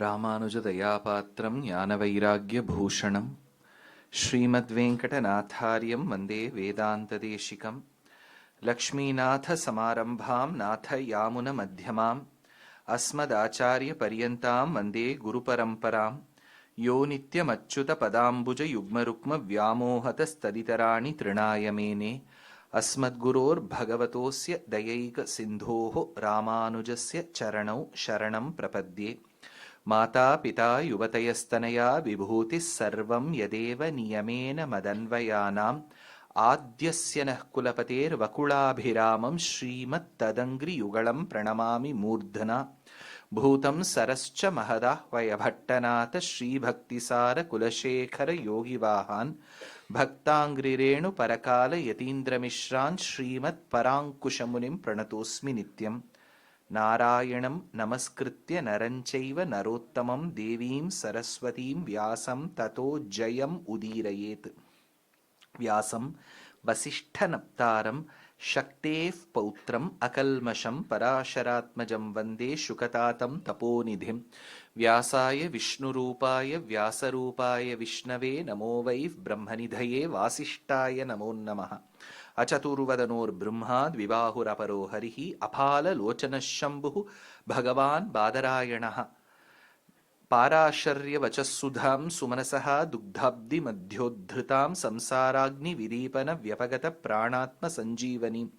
రామానుజదయాపాత్రం జ్ఞానవైరాగ్యభూషణం శ్రీమద్వేంకటనాథార్యం వందే వేదాంతదేశికం లక్ష్మీనాథసమారంభాం నాథయామునమధ్యమాం అస్మదాచార్యపర్యంతాం వందే గురుపరంపరాం యో నిత్యమచ్యుతపదాంబుజయుగ్మరుక్మవ్యామోహతస్తదితరాణి తృణాయ మేనే అస్మద్గురోర్భగవతోస్య దయైకసింధోః రామానుజస్య చరణౌ శరణం ప్రపద్యే. మాతా పితా యువతయస్తనయా విభూతిః సర్వం యదేవ నియమేన మదన్వయానాం ఆద్యస్య నః కులపతేర్వకుళాభిరామం శ్రీమత్తదంఘ్రియుగళం ప్రణమామి మూర్ధనా. భూతం సరశ్చ మహదాహ్వయభట్టనాథ శ్రీభక్తిసార కులశేఖర యోగివాహాన్ భక్తాంఘ్రిరేణు పరకాల యతీంద్రమిశ్రాన్ శ్రీమత్పరాంకుశమునిం ప్రణతోస్మి నిత్యం. నారాయణం నమస్కృత్య నరం చైవ నరోత్తమం దేవీం సరస్వతీం వ్యాసం తతో జయం ఉదీరయేత్. వ్యాసం వసిష్ఠనప్తారం శక్తేః పౌత్రం అకల్మషం పరాశరాత్మజం వందే శుకతాతం తపోనిధిం. వ్యాసాయ విష్ణురూపాయ వ్యాసరూపాయ విష్ణవే నమో వై బ్రహ్మనిధయే వాసిష్ఠాయ నమో నమః. అచతుర్వదనోర్బ్రహ్మా ద్విబాహురపరో హరిః అపాలలోచనః శంభుః భగవాన్ బాదరాయణః. పారాశర్యవచఃసుధాం సుమనసః దుగ్ధాబ్ధిమధ్యోద్ధృతాం సంసారాగ్నివిదీపన వ్యపగత ప్రాణాత్మ సంజీవనీం.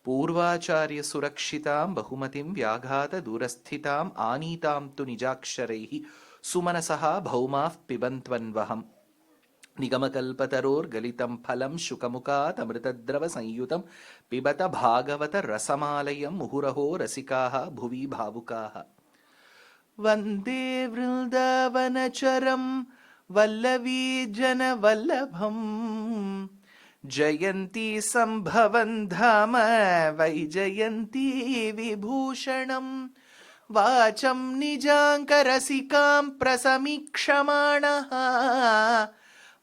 పూర్వాచార్యసురక్షితాం బహుమతిం వ్యాఘాత దూరస్థితాం ఆనీతాం తు నిజాక్షరైః సుమనసః భౌమాః పిబంత్వన్వహం. నిగమకల్పతరోర్గలితం ఫలం శుకముఖాతమృతద్రవ సంయుతం పిబత భాగవత రసమాలయం ముహురహో రసికాః భువి భావుకాః. వందే వృందావనచరం వల్లవీ జనవల్లభం జయంతి సంభవం ధామ వైజయంతి విభూషణం. వాచం నిజాంకరసికాం ప్రసమీక్షమాణః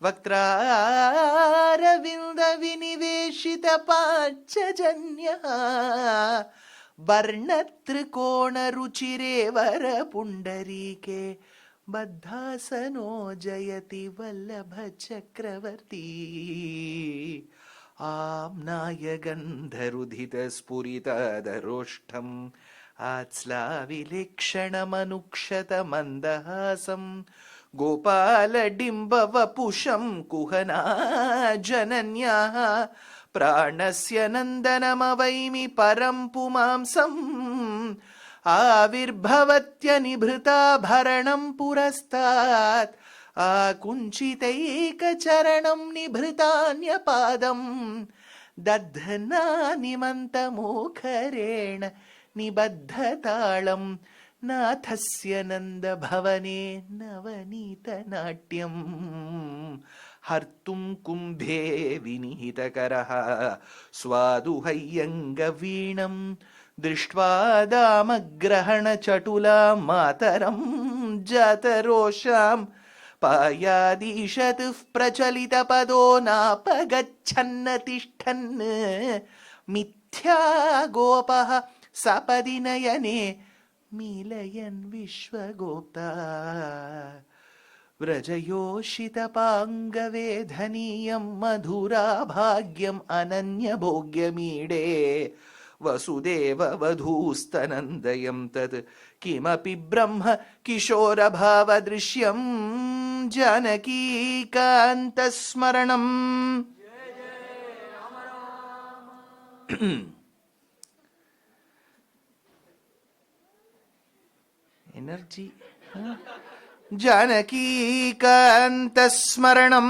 వక్త్రారవింద వినివేశిత పాంచజన్యః. వర్ణత్రికోణరుచిరే వరపుండరీకే బద్ధాసనో జయతి వల్లభ చక్రవర్తి. ఆమ్నాయ గంధరుధిత స్ఫురితదరోష్టం ఆత్స్లావిలేక్షణమనుక్షత మందహాసం. గోపాలడింబవపుషం కుహనా జనన్యాః ప్రాణస్య నందనమవైమి పరం పుమాంసం. ఆవిర్భవత్యనిభృతాభరణం పురస్తాత్ ఆకుంచితైకచరణం నిభృతాన్యపాదం. దధ్నానిమంతమోఖరేణ నిబద్ధతాళం నాథస్య నందభవనే నవనీతనాట్యం. హర్తుం కుంభే వినిహితకరః స్వాదుహయ్యంగవీణం దృష్ట్వా దామగ్రహణచటులాం మాతరం జాతరోషాం. పాయాదీశతుః ప్రచలితపదో నాపగచ్చన్నతిష్ఠన్ మిథ్యా గోపః సపది నయనే మీలయన్ విశ్వగోప్తా. వ్రజయోషితపాంగవేధనీయం మధురాభాగ్యం అనన్యభోగ్యమీడే. వసుదేవ వధూస్తనందయం తత్ కిమపి బ్రహ్మ కిశోరభావదృశ్యం. జానకీకాంతస్మరణం. ఎనర్జీ. జానకీకాంతస్మరణం.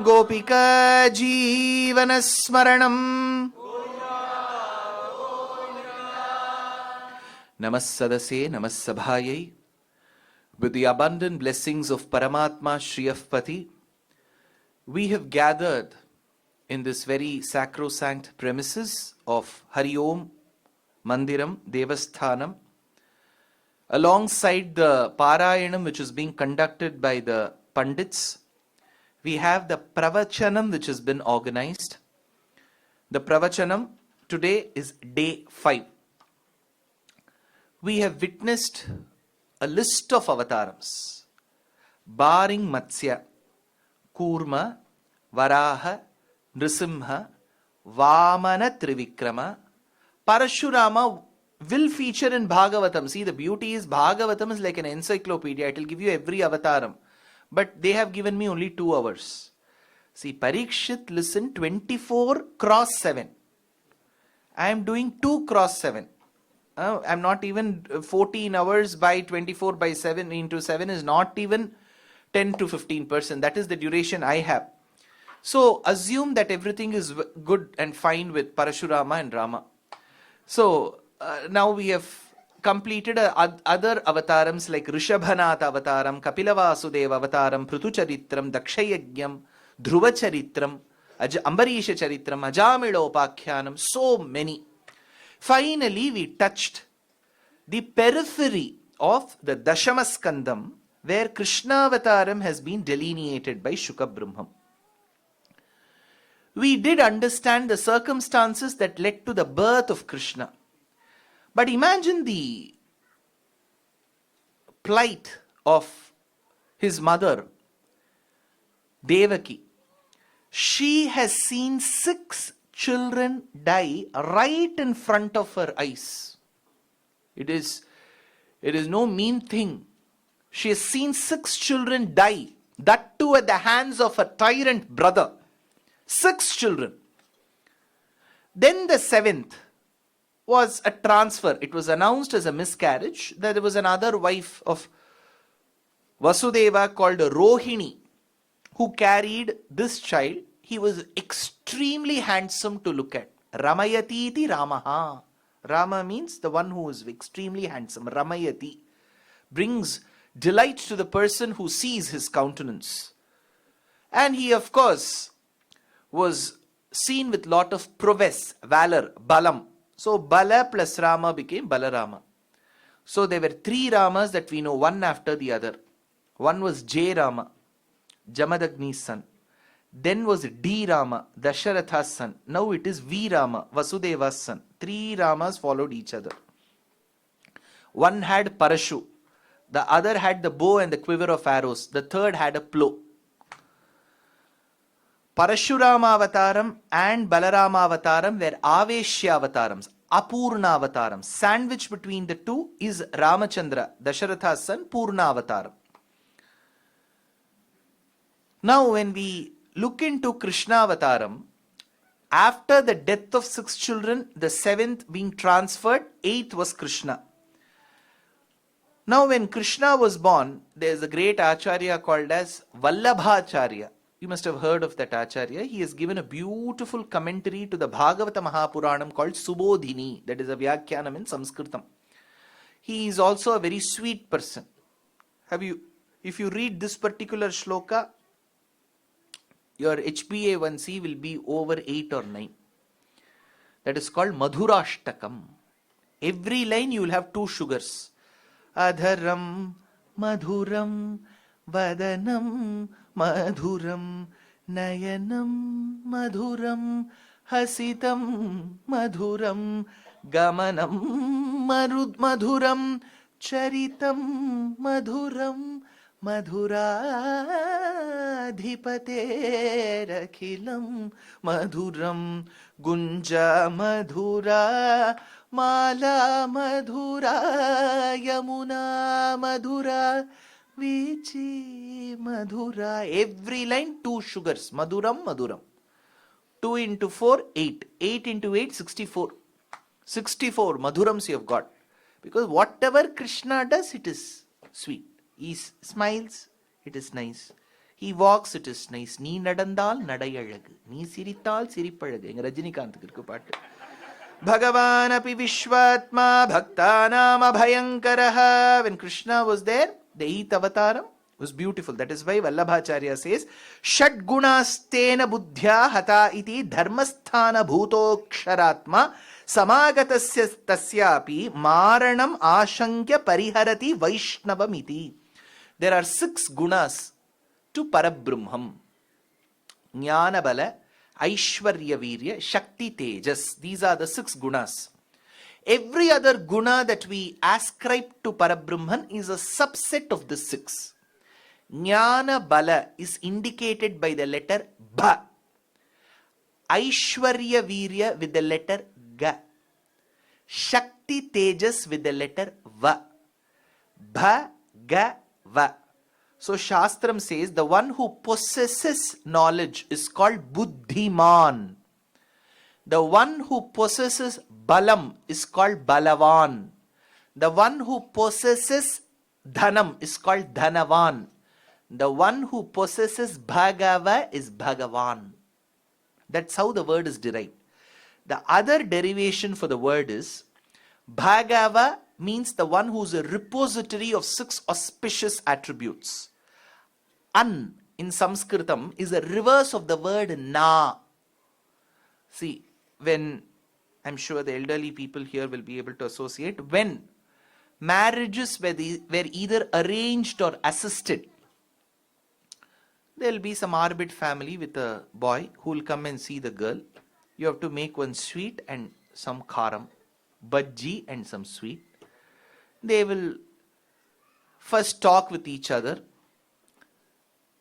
గోపికా జీవనస్మరణం. నమః సదసే నమః సభాయై. With the abundant blessings of Paramatma Shriyapati, we have gathered in this very sacrosanct premises of Hari Om Mandiram Devasthanam, alongside the Parayanam which is being conducted by the Pandits. We have the Pravachanam which has been organized. The Pravachanam today is day 5. We have witnessed a list of avatarams, barring Matsya, Kurma, Varaha, Nrisimha, Vamana Trivikrama. Parashurama will feature in Bhagavatam. See, the beauty is Bhagavatam is like an encyclopedia. It will give you every avataram. But they have given me only 2 hours. See, Parikshit listened 24 cross 7. I am doing 2 cross 7. I'm not even 14 hours by 24 by 7 into 7 is not even 10 to 15%. That is the duration I have. So assume that everything is good and fine with Parashurama and Rama. So now we have completed other avatarams like Rishabhanatha avataram, Kapila Vasudeva avataram, Prutu Charitram, Dakshayajnam, Dhruva Charitram, Ambarisha Charitram, Ajamilopakhyanam, so many. Finally, we touched the periphery of the Dashamaskandam, where Krishna avataram has been delineated by Shuka Brahmam. We did understand the circumstances that led to the birth of Krishna. But imagine the plight of his mother, Devaki. She has seen 6 children die right in front of her eyes. It is no mean thing. She has seen 6 children die, that too at the hands of a tyrant brother. 6 children. Then the 7th was a transfer. It was announced as a miscarriage that there was another wife of Vasudeva called Rohini who carried this child. He was extremely handsome to look at. Ramayati Ramaha. Rama means the one who is extremely handsome. Ramayati brings delight to the person who sees his countenance. And he, of course, was seen with lot of prowess, valor, balam. So Bala plus Rama became Balarama. So there were 3 Ramas that we know, one after the other. One was J Rama, Jamadagni's son. Then was D Rama, Dasharatha's son. Now it is V Rama, Vasudeva's son. 3 Ramas followed each other. One had Parashu. The other had the bow and the quiver of arrows. The third had a plow. Parashurama avataram and Balarama avataram were Aveshya avatarams, Apurna avatarams. Sandwich between the two is Ramachandra, Dasharatha's son, Purna avataram. Now when we look into Krishna avataram, after the death of 6 children, the 7th being transferred, 8th was Krishna. Now when Krishna was born, there is a great Acharya called as Vallabhacharya. You must have heard of that Acharya. He has given a beautiful commentary to the Bhagavata Mahapuranam called Subodhini. That is a Vyakhyanam in Sanskritam. He is also a very sweet person. If you read this particular shloka, your HbA1c will be over 8 or 9. That is called Madhurashtakam. Every line you will have 2 sugars. Adharam, Madhuram, Vadanam, Madhuram, Nayanam, Madhuram, Hasitam, Madhuram, Gamanam, Madhuram, Charitam, Madhuram, Madhuradhipaterakhilam, Madhuram, Gunja Madhura, Mala Madhura, Yamuna Madhura, Vichi Madhura. Every line 2 sugars. Madhuram, Madhuram. 2 into 4, 8. 8 into 8, 64. 64 Madhurams you have got. Because whatever Krishna does, it is sweet. He smiles, it is nice. He walks, it is nice. Nee nadandal nadayalagu. Nee sirithal siripalagu. Enga Rajinikanthukku irukku paattu. Bhagavan api Vishwatma Bhaktanam Abhayankaraha. When Krishna was there, the 8th avataram was beautiful. That is why Vallabhacharya says, Shad gunastena buddhya hata iti dharmasthana bhutoksharatma samagatasya tasyapi maranam ashankya pariharati vaishnavamiti. There are 6 gunas to Parabrahmam. Jnana bala, Aishwarya virya, Shakti tejas. These are the 6 gunas. Every other guna that we ascribe to Parabrahman is a subset of the 6. Jnana bala is indicated by the letter Bha. Aishwarya virya with the letter Ga. Shakti tejas with the letter Va. Bha, Ga, Va. So Shastram says the one who possesses knowledge is called Buddhiman. The one who possesses Balam is called Balavan. The one who possesses Dhanam is called Dhanavan. The one who possesses Bhagava is Bhagawan. That's how the word is derived. The other derivation for the word is Bhagava means the one who is a repository of 6 auspicious attributes. An in Sanskritam is a reverse of the word na. See, when, I'm sure the elderly people here will be able to associate, when marriages were either arranged or assisted, there will be some arbit family with a boy who will come and see the girl. You have to make one sweet and some karam, bhaji and some sweet. They will first talk with each other.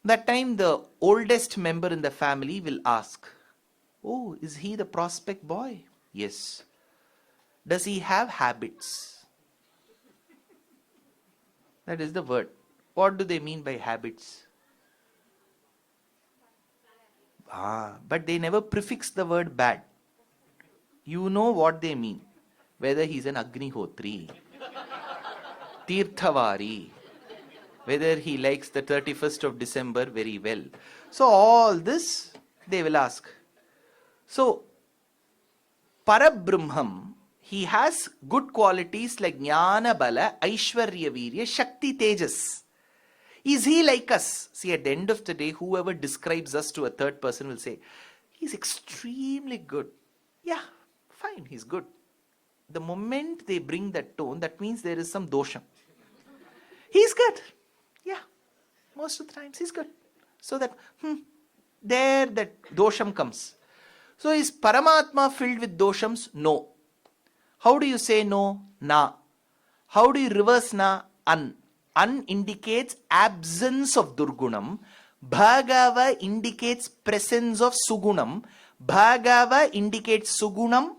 That time the oldest member in the family will ask, oh, is he the prospect boy? Yes. Does he have habits? That is the word. What do they mean by habits? But they never prefix the word bad. You know what they mean. Whether he's an Agnihotri, Tirthavari, whether he likes the 31st of December very well. So all this they will ask. So Parabrahmam, he has good qualities like Jnana Bala, Aishwarya Virya, Shakti Tejas. Is he like us? See, at the end of the day, whoever describes us to a third person will say, he's extremely good. Yeah, fine, he's good. The moment they bring that tone, that means there is some dosham. He's good. Yeah, most of the times he's good. So that, there that dosham comes. So is Paramatma filled with doshams? No. How do you say no? Na. How do you reverse na? An. An indicates absence of Durgunam. Bhagava indicates presence of Sugunam. Bhagava indicates Sugunam.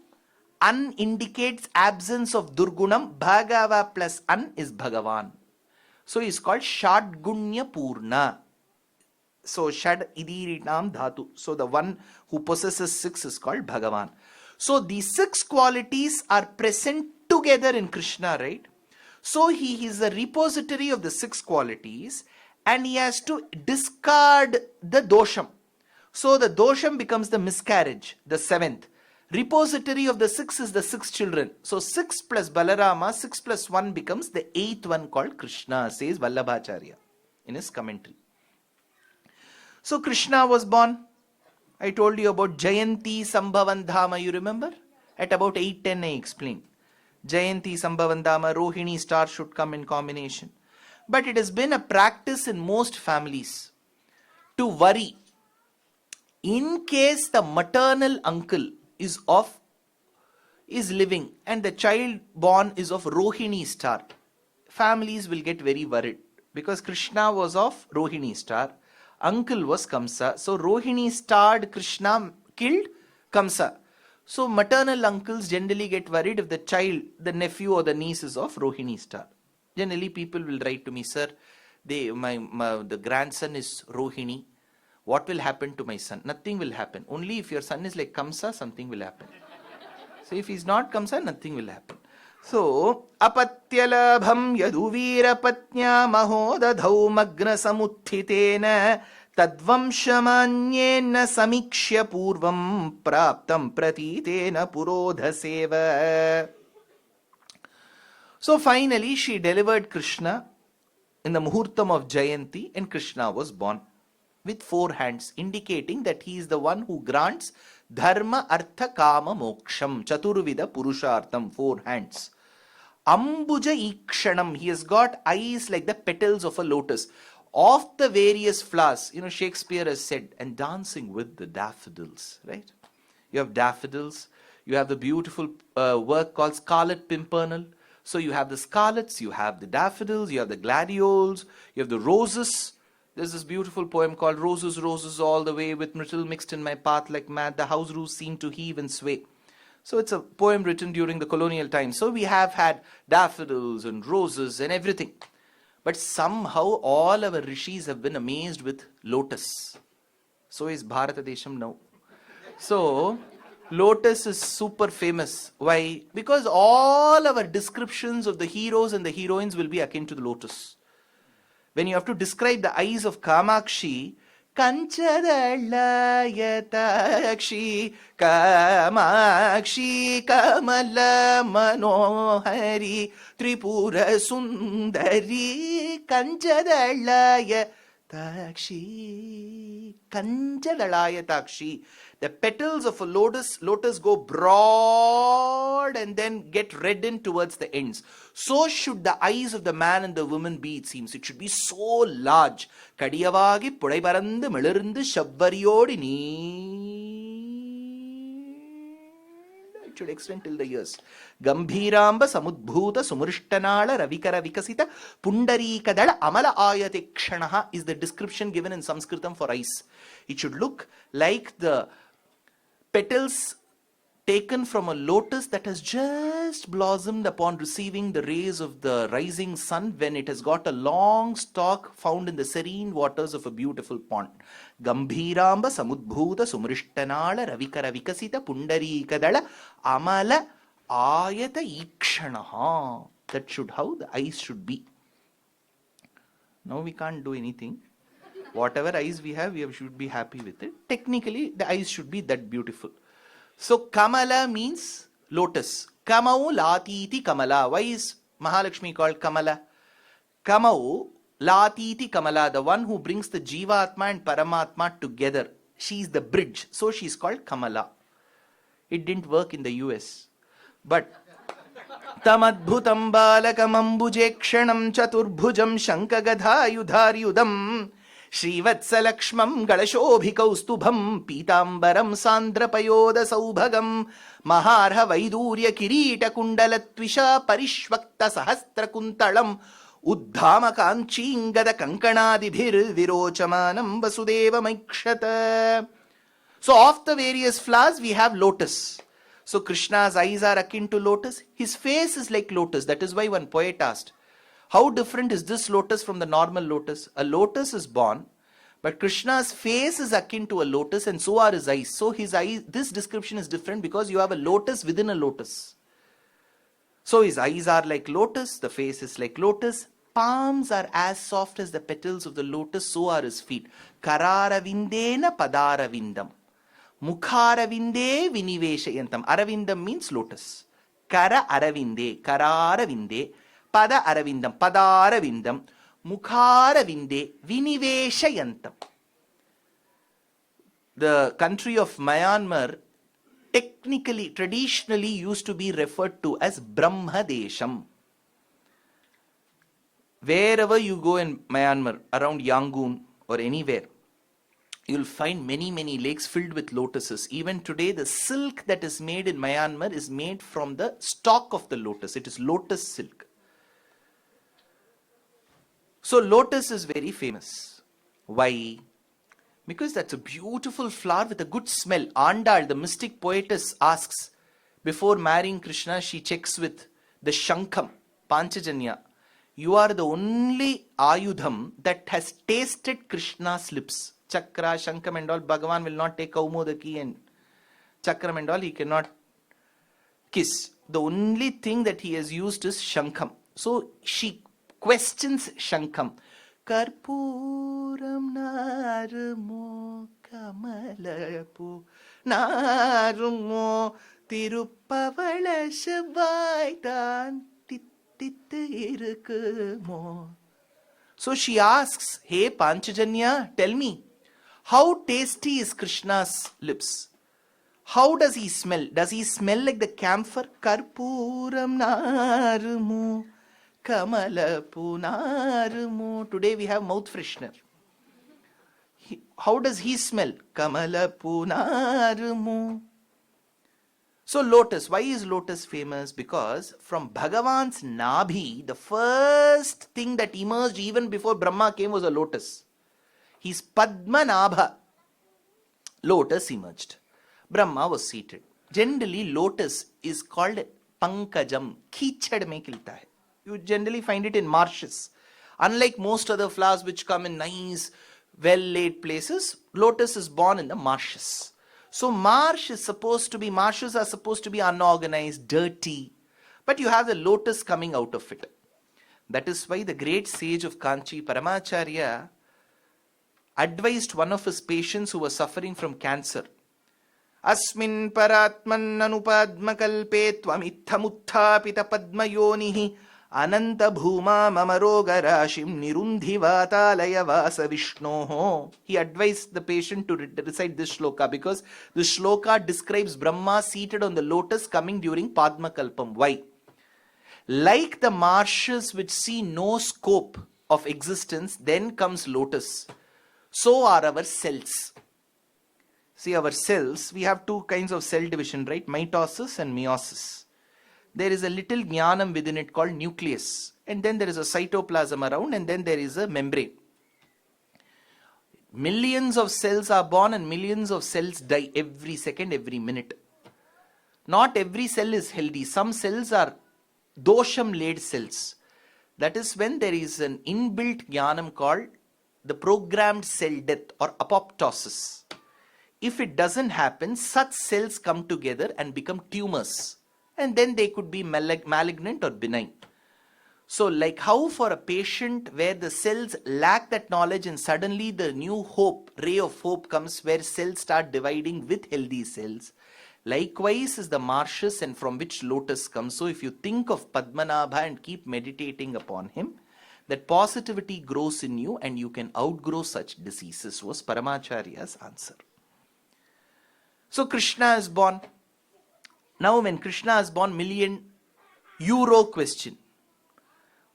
An indicates absence of Durgunam. Bhagava plus An is Bhagavan. So he is called Shadgunya Purna. So Shad Idiritam Dhatu. So the one who possesses 6 is called Bhagavan. So these 6 qualities are present together in Krishna, right? So he is a repository of the 6 qualities and he has to discard the dosham. So the dosham becomes the miscarriage, the 7th. Repository of the 6 is the 6 children. So 6 plus Balarama, 6 plus 1 becomes the 8th one called Krishna, says Vallabhacharya in his commentary. So Krishna was born. I told you about Jayanti Sambhavan Dhama, you remember? At about 8:10 I explained. Jayanti Sambhavan Dhama, Rohini star should come in combination. But it has been a practice in most families to worry. In case the maternal uncle is living and the child born is of Rohini star, families will get very worried because Krishna was of Rohini star, uncle was Kamsa. So Rohini starred Krishna killed Kamsa. So maternal uncles generally get worried if the child, the nephew or the niece is of Rohini star. Generally people will write to me, sir, the grandson is Rohini. What will happen to my son? Nothing will happen. Only if your son is like Kamsa, something will happen. So if he's not Kamsa, nothing will happen. So, apatyalabham yaduvira patnya mahodadhau magna samuthitena tadvamshamanyena samikshya purvam praptam pratitena purodhaseva. So finally she delivered Krishna in the Muhurtam of Jayanti, and Krishna was born with 4 hands, indicating that he is the one who grants Dharma, Artha, Kama, Moksham, Chaturvida, Purushartham, 4 hands. Ambuja Ikshanam, he has got eyes like the petals of a lotus. Of the various flowers, Shakespeare has said, and dancing with the daffodils, right? You have daffodils, you have the beautiful work called Scarlet Pimpernel. So you have the scarlets, you have the daffodils, you have the gladioles, you have the roses. There's this beautiful poem called Roses, Roses all the way, with myrtle mixed in my path like mad, the house roofs seem to heave and sway. So it's a poem written during the colonial times. So we have had daffodils and roses and everything. But somehow all our rishis have been amazed with lotus. So is Bharata Desham now. So lotus is super famous. Why? Because all our descriptions of the heroes and the heroines will be akin to the lotus. When you have to describe the eyes of Kamakshi, Kanchadalayataakshi, Kamakshi, Kamala Manohari, Tripura Sundari, Kanchadalayataakshi, Kanchadalayataakshi. The petals of a lotus go broad and then get reddened towards the ends. So should the eyes of the man and the woman be, it seems. It should be so large. Kadiyavagi pudai parandu melirundu shabbariyodi nee. It should extend till the ears. Gambhiramba samudbhuta sumurishtanala ravikara vikasita pundarikadala amala ayate kshanaha is the description given in Sanskritam for eyes. It should look like the petals taken from a lotus that has just blossomed upon receiving the rays of the rising sun when it has got a long stalk found in the serene waters of a beautiful pond. Gambhiramba samudbhuta sumrishtanala ravikara vikasita pundarikadala amala ayata ikshanaha. That should how the eyes should be. Now we can't do anything. Whatever eyes we have, should be happy with it. Technically, the eyes should be that beautiful. So, Kamala means lotus. Kamau Latiti Kamala. Why is Mahalakshmi called Kamala? Kamau Latiti Kamala, the one who brings the Jivatma and Paramatma together. She is the bridge. So, she is called Kamala. It didn't work in the US. But Tamadbhutam Balakamambujekshanam Chaturbhujam Shankagadhayudharyudam Shrivatsalakshmam Galashobhikaustubham Pitambaram Sandrapayoda Saubhagam Maharha Vaidurya Kirita Kundalatvisha Parishvakta Sahastra Kuntalam Uddhama Kanchingada Kankanadibhir Virochamanam Vasudeva Maikshata. So of the various flowers we have lotus. So Krishna's eyes are akin to lotus. His face is like lotus. That is why one poet asked, how different is this lotus from the normal lotus? A lotus is born, but Krishna's face is akin to a lotus and so are his eyes. So his eyes, this description is different because you have a lotus within a lotus. So his eyes are like lotus, the face is like lotus, palms are as soft as the petals of the lotus, so are his feet. Kararavindena padaravindam. Mukharavinde viniveshayantam. Aravindam means lotus. Kara aravinde, kararavinde. Pada aravindam, padaravindam, mukharavinde, viniveshayantam. The country of Myanmar technically, traditionally used to be referred to as Brahma Desham. Wherever you go in Myanmar, around Yangon or anywhere, you'll find many, many lakes filled with lotuses. Even today, the silk that is made in Myanmar is made from the stalk of the lotus. It is lotus silk. So lotus is very famous. Why? Because that's a beautiful flower with a good smell. Andal, the mystic poetess, asks, before marrying Krishna, she checks with the Shankam, Panchajanya. You are the only Ayudham that has tasted Krishna's lips. Chakra, Shankam and all, Bhagawan will not take Kaumodaki and Chakram and all, he cannot kiss. The only thing that he has used is Shankam. So she questions Shankam. Karpuram narumo kamalapu narumo tirupavala shavaitan tittirukumo. So she asks, hey Panchajanya, tell me, how tasty is Krishna's lips? How does he smell? Does he smell like the camphor? Karpuram narumu, kamalapu narumu. Today we have mouth freshener. How does he smell? Kamalapu narumu. So lotus, why is lotus famous? Because from Bhagavan's Nabhi, the first thing that emerged even before Brahma came was a lotus. His Padmanabha lotus emerged. Brahma was seated. Generally, lotus is called pankajam. Kichad mein khilta hai. You generally find it in marshes. Unlike most other flowers which come in nice, well-laid places, lotus is born in the marshes. So marshes are supposed to be unorganized, dirty. But you have the lotus coming out of it. That is why the great sage of Kanchi, Paramacharya, advised one of his patients who was suffering from cancer. Asmin paratman anupadmakalpe tvamithamuthapita padmayonihi ananta bhuma mamarogarashim nirundhivatalaya vasa vishnoho. He advised the patient to recite this shloka because this shloka describes Brahma seated on the lotus coming during Padmakalpam. Why? Like the marshes which see no scope of existence, then comes lotus. So are our cells. See, our cells, we have two kinds of cell division, right? Mitosis and meiosis. There is a little jnanam within it called nucleus. And then there is a cytoplasm around, and then there is a membrane. Millions of cells are born and millions of cells die every second, every minute. Not every cell is healthy. Some cells are dosham-laid cells. That is when there is an inbuilt jnanam called the programmed cell death or apoptosis. If it doesn't happen, such cells come together and become tumors. And then they could be malignant or benign. So like how for a patient where the cells lack that knowledge and suddenly the new hope, ray of hope comes where cells start dividing with healthy cells. Likewise is the marshes and from which lotus comes. So if you think of Padmanabha and keep meditating upon him, that positivity grows in you and you can outgrow such diseases, was Paramacharya's answer. So Krishna is born. Now when Krishna is born, €1,000,000 question.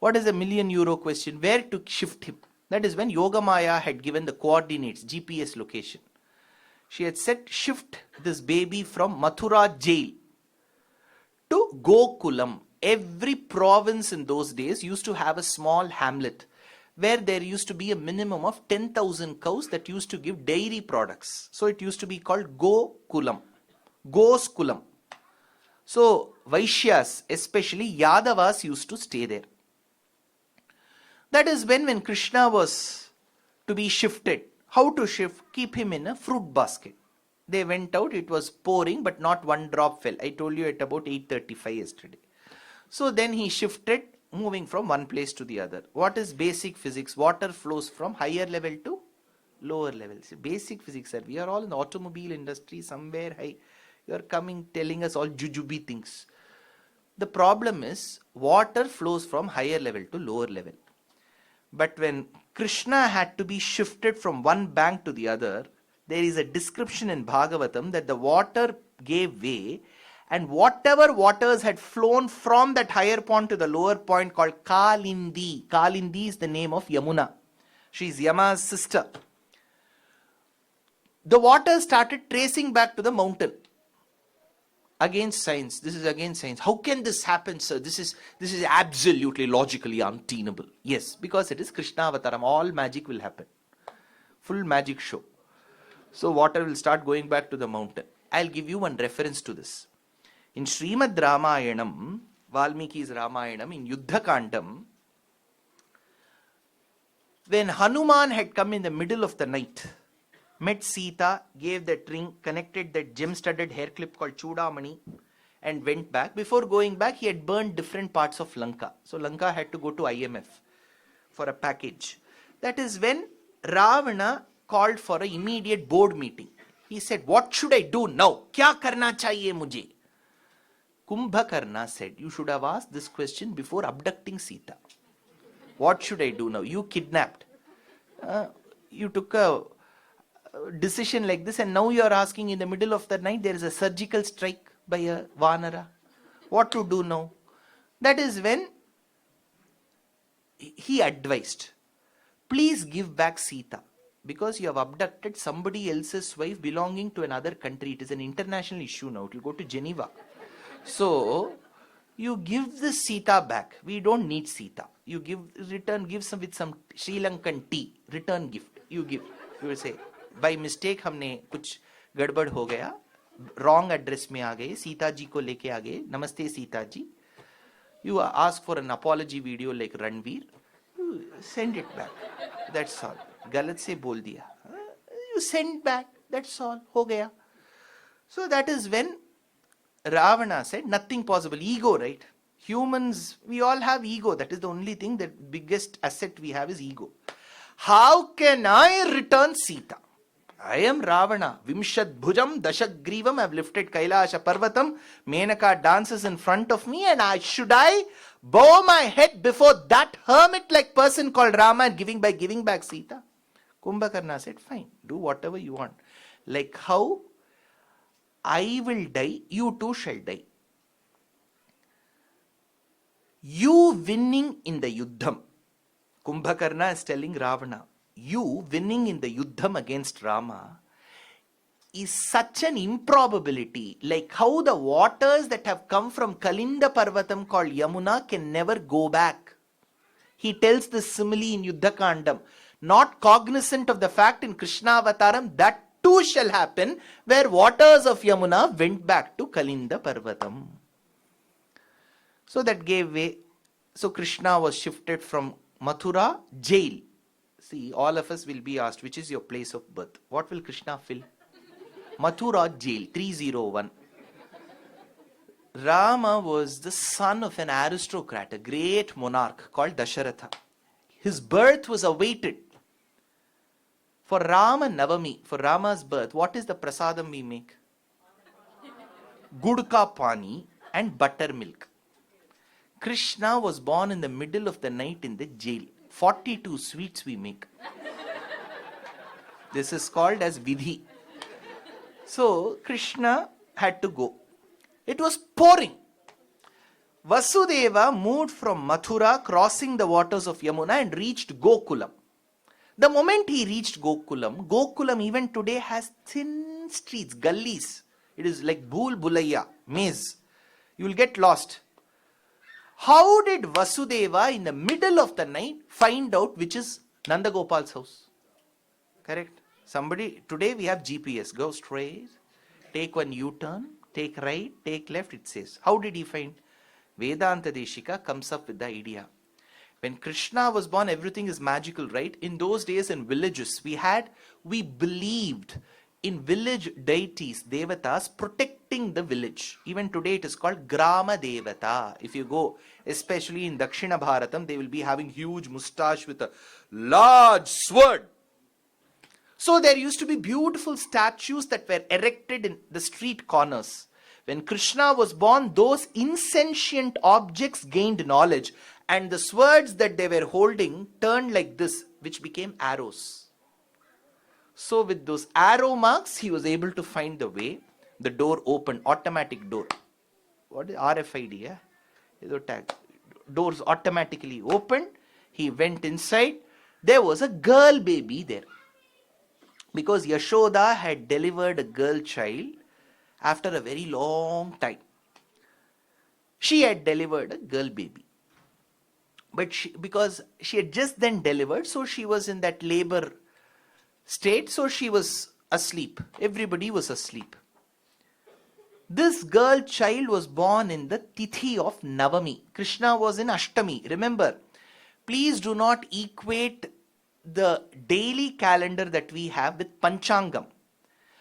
What is a €1,000,000 question? Where to shift him? That is when Yogamaya had given the coordinates, GPS location. She had said, shift this baby from Mathura jail to Gokulam. Every province in those days used to have a small hamlet where there used to be a minimum of 10,000 cows that used to give dairy products. So it used to be called Gokulam, Goskulam. So Vaishyas, especially Yadavas, used to stay there. That is when Krishna was to be shifted. How to shift? Keep him in a fruit basket. They went out, it was pouring, but not one drop fell. I told you at about 8:35 yesterday. So then he shifted, moving from one place to the other. What is basic physics? Water flows from higher level to lower level. See, basic physics, sir. We are all in the automobile industry, somewhere high. You are coming, telling us all jujubi things. The problem is, water flows from higher level to lower level. But when Krishna had to be shifted from one bank to the other, there is a description in Bhagavatam that the water gave way and whatever waters had flown from that higher point to the lower point called Kalindi. Kalindi is the name of Yamuna. She is Yama's sister. The water started tracing back to the mountain. Against science. This is against science. How can this happen, sir? This is absolutely logically untenable. Yes, because it is Krishna Avataram. All magic will happen. Full magic show. So water will start going back to the mountain. I'll give you one reference to this. In Srimad Ramayanam, Valmiki's Ramayanam, in Yuddha Kandam, when Hanuman had come in the middle of the night, met Sita, gave that ring, connected that gem-studded hair clip called Chudamani, and went back. Before going back, he had burned different parts of Lanka. So Lanka had to go to IMF for a package. That is when Ravana called for an immediate board meeting. He said, what should I do now? Kya karna chahiye mujhe? Kumbhakarna said, you should have asked this question before abducting Sita. What should I do now? You kidnapped. You took a decision like this, and now you are asking in the middle of the night there is a surgical strike by a Vanara. What to do now? That is when he advised, please give back Sita, because you have abducted somebody else's wife belonging to another country. It is an international issue now. It will go to Geneva. So you give the Sita back. We don't need Sita. You give some with some Sri Lankan tea. Return gift. You give. You will say, by mistake हमने कुछ गड़बड़ हो गया, wrong address में आ गए, सीता जी को लेके आ गए, नमस्ते Sita ji. You ask for an apology video like Ranveer, you send it back. That's all. गलत से बोल दिया. You send back. That's all. हो गया. So that is when Ravana said, nothing possible. Ego, right? Humans, we all have ego. That is the only thing, the biggest asset we have is ego. How can I return Sita? I am Ravana. Vimshat bhujam dashagrivam. I have lifted Kailasha Parvatam. Menaka dances in front of me, and should I bow my head before that hermit-like person called Rama and giving back Sita? Kumbhakarna said, fine, do whatever you want. Like how I will die, you too shall die. You winning in the Yuddham. Kumbhakarna is telling Ravana, you winning in the Yuddham against Rama is such an improbability, like how the waters that have come from Kalinda Parvatam called Yamuna can never go back. He tells this simile in Yuddhakandam, not cognizant of the fact in Krishna Avataram that too shall happen, where waters of Yamuna went back to Kalinda Parvatam. So that gave way. So Krishna was shifted from Mathura, jail. See, all of us will be asked, which is your place of birth? What will Krishna fill? Mathura, jail, 301. Rama was the son of an aristocrat, a great monarch called Dasharatha. His birth was awaited. For Rama Navami, for Rama's birth, what is the prasadam we make? Gudka pani and buttermilk. Krishna was born in the middle of the night in the jail. 42 sweets we make. This is called as Vidhi. So Krishna had to go. It was pouring. Vasudeva moved from Mathura, crossing the waters of Yamuna, and reached Gokulam. The moment he reached Gokulam even today has thin streets, gullies. It is like Bhul Bulaiya, maze. You will get lost. How did Vasudeva in the middle of the night find out which is Nandagopal's house? Correct? Somebody, today we have GPS. Go straight, take one U-turn, take right, take left, it says. How did he find? Vedanta Deshika comes up with the idea. When Krishna was born, everything is magical, right? In those days in villages, we believed in village deities, devatas, protecting the village. Even today it is called Grama Devata. If you go, especially in Dakshina Bharatam, they will be having huge mustache with a large sword. So there used to be beautiful statues that were erected in the street corners. When Krishna was born, those insentient objects gained knowledge, and the swords that they were holding turned like this, which became arrows. So with those arrow marks, he was able to find the way. The door opened, automatic door. What is RFID? Yeah? Doors automatically opened. He went inside. There was a girl baby there. Because Yashoda had delivered a girl child after a very long time. She had delivered a girl baby. But because she had just then delivered, so she was in that labor state, so she was asleep. Everybody was asleep. This girl child was born in the Tithi of Navami. Krishna was in Ashtami. Remember, please do not equate the daily calendar that we have with Panchangam.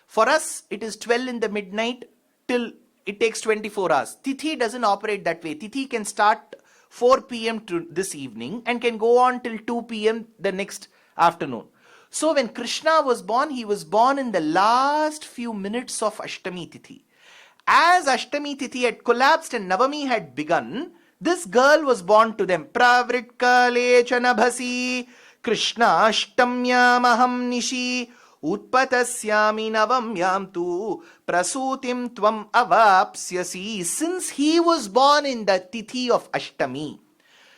For us, it is 12 in the midnight till it takes 24 hours. Tithi doesn't operate that way. Tithi can start 4 p.m. to this evening and can go on till 2 p.m. the next afternoon. So when Krishna was born, he was born in the last few minutes of Ashtami Tithi. As Ashtami Tithi had collapsed and Navami had begun, This girl was born to them. Pravrit kale chanabhasi Krishna ashtamyamaham nishi utpatasyami navamyam tu prasutim tvam avapsyasi. Since he was born in the tithi of Ashtami,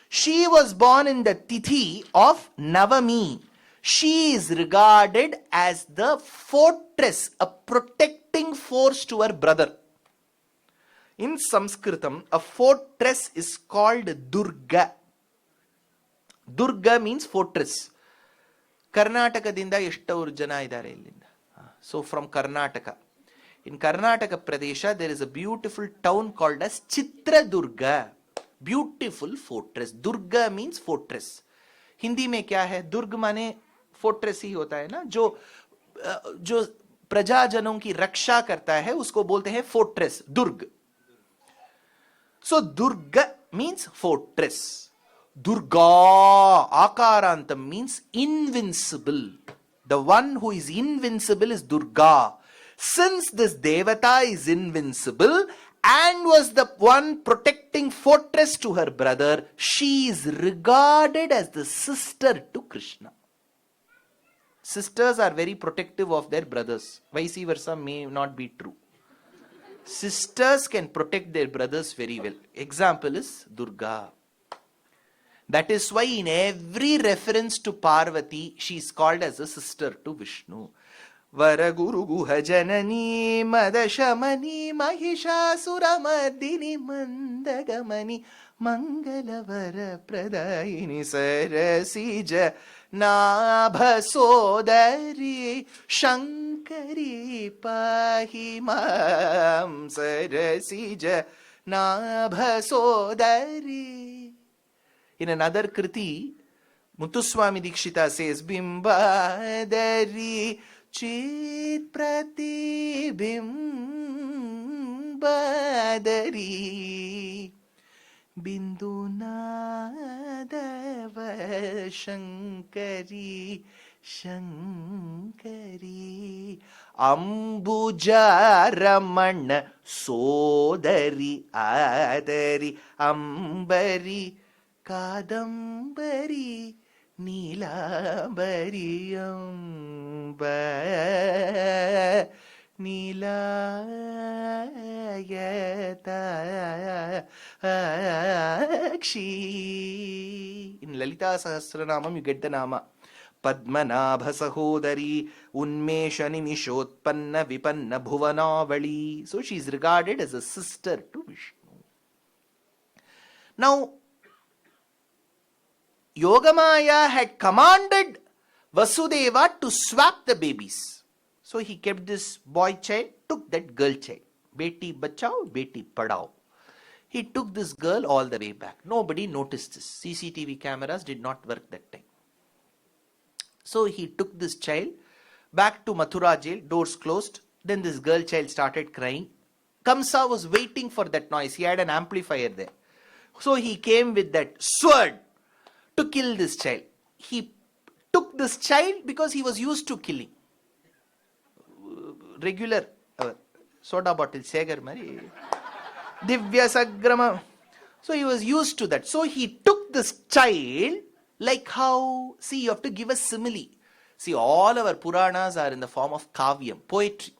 she was born in the tithi of Navami. She is regarded as the fortress, a protecting force to her brother. In Sanskritam, a fortress is called Durga. Durga means fortress. Karnatakadinda eshtaur jana idare illinda. So from Karnataka. In Karnataka Pradesha, there is a beautiful town called as Chitradurga. Beautiful fortress. Durga means fortress. Hindi में क्या है? दुर्ग माने fortress ही होता है ना, जो प्रजाजनों की रक्षा करता है, उसको बोलते हैं fortress, Durg. So Durga means fortress. Durga, akarantam, means invincible. The one who is invincible is Durga. Since this Devata is invincible and was the one protecting fortress to her brother, she is regarded as the sister to Krishna. Sisters are very protective of their brothers. Vice versa may not be true. Sisters can protect their brothers very well. Example is Durga. That is why in every reference to Parvati, she is called as a sister to Vishnu. Varaguru Guha Janani Madashamani Mahishasuramardini Mandagamani Mangalavara Pradayini Sarasija Nabhasodari Shankari Pahimam Sarasija Nabhasodari. In another Kriti, Muthuswami Dikshita says, Bimbadari Chit Pratibimbadari Bindunadava Shankari Shankari Ambujaramana Sodari Adari Ambari Kadambari Nilambari Amba Nilayata Akshi. In Lalita Sahasranamam you get the nama Padmanabha Sahodari Unmesha Nimishotpanna Vipanna Bhuvanavali. So she is regarded as a sister to Vishnu. Now, Yogamaya had commanded Vasudeva to swap the babies. So he kept this boy child, took that girl child. Beti bachao, beti padao. He took this girl all the way back. Nobody noticed this. CCTV cameras did not work that time. So he took this child back to Mathura jail, doors closed. Then this girl child started crying. Kamsa was waiting for that noise. He had an amplifier there. So he came with that sword to kill this child. He took this child because he was used to killing. Regular soda bottle, Segar Mari, Divya Sagrama. So he was used to that. So he took this child, like how, see, you have to give a simile. See, all our Puranas are in the form of kavyam, poetry.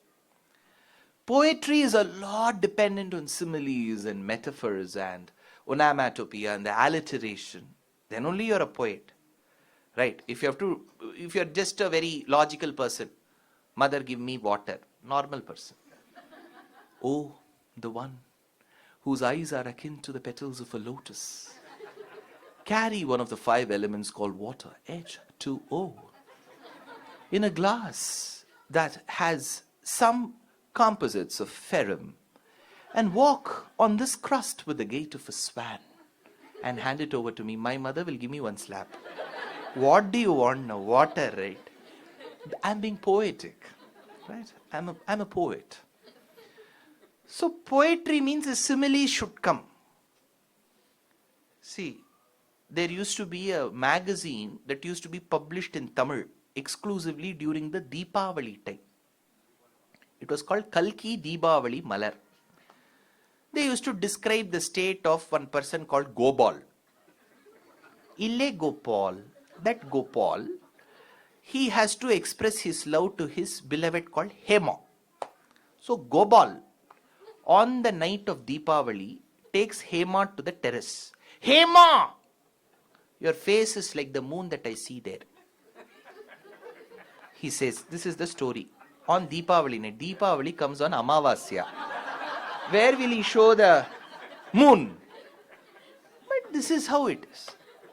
Poetry is a lot dependent on similes and metaphors and onomatopoeia and the alliteration. Then only you're a poet. Right? If you're just a very logical person, mother give me water, normal person. Oh, the one whose eyes are akin to the petals of a lotus, carry one of the 5 elements called water, H2O, in a glass that has some composites of ferrum, and walk on this crust with the gait of a swan, and hand it over to me. My mother will give me one slap. What do you want now? Water, right? I'm being poetic, right? I'm a poet. So poetry means a simile should come. See, there used to be a magazine that used to be published in Tamil exclusively during the Deepavali time. It was called Kalki Deepavali Malar. they used to describe the state of one person called Gopal. Ille Gopal, that Gopal, he has to express his love to his beloved called Hema. So Gopal, on the night of Deepavali, takes Hema to the terrace. Hema! Your face is like the moon that I see there. He says, this is the story. On Deepavali night, Deepavali comes on Amavasya. Where will he show the moon? But this is how it is.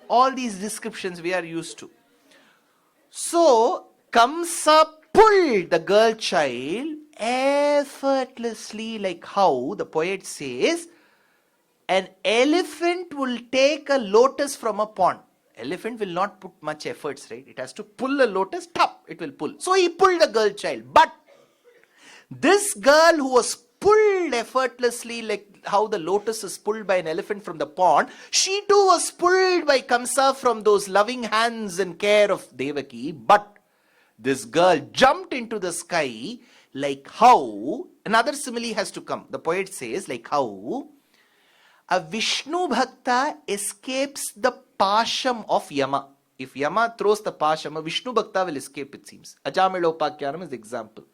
All these descriptions we are used to. So, Kamsa pulled the girl child effortlessly, like how the poet says, an elephant will take a lotus from a pond. Elephant will not put much efforts, right? It has to pull a lotus, top, it will pull. So he pulled the girl child. But this girl who was pulled effortlessly, like how the lotus is pulled by an elephant from the pond, she too was pulled by Kamsa from those loving hands and care of Devaki. But this girl jumped into the sky, like how, another simile has to come. The poet says, like how a Vishnu Bhakta escapes the pasham of Yama. If Yama throws the pasham, a Vishnu Bhakta will escape, it seems. Ajamilopakyanam is the example.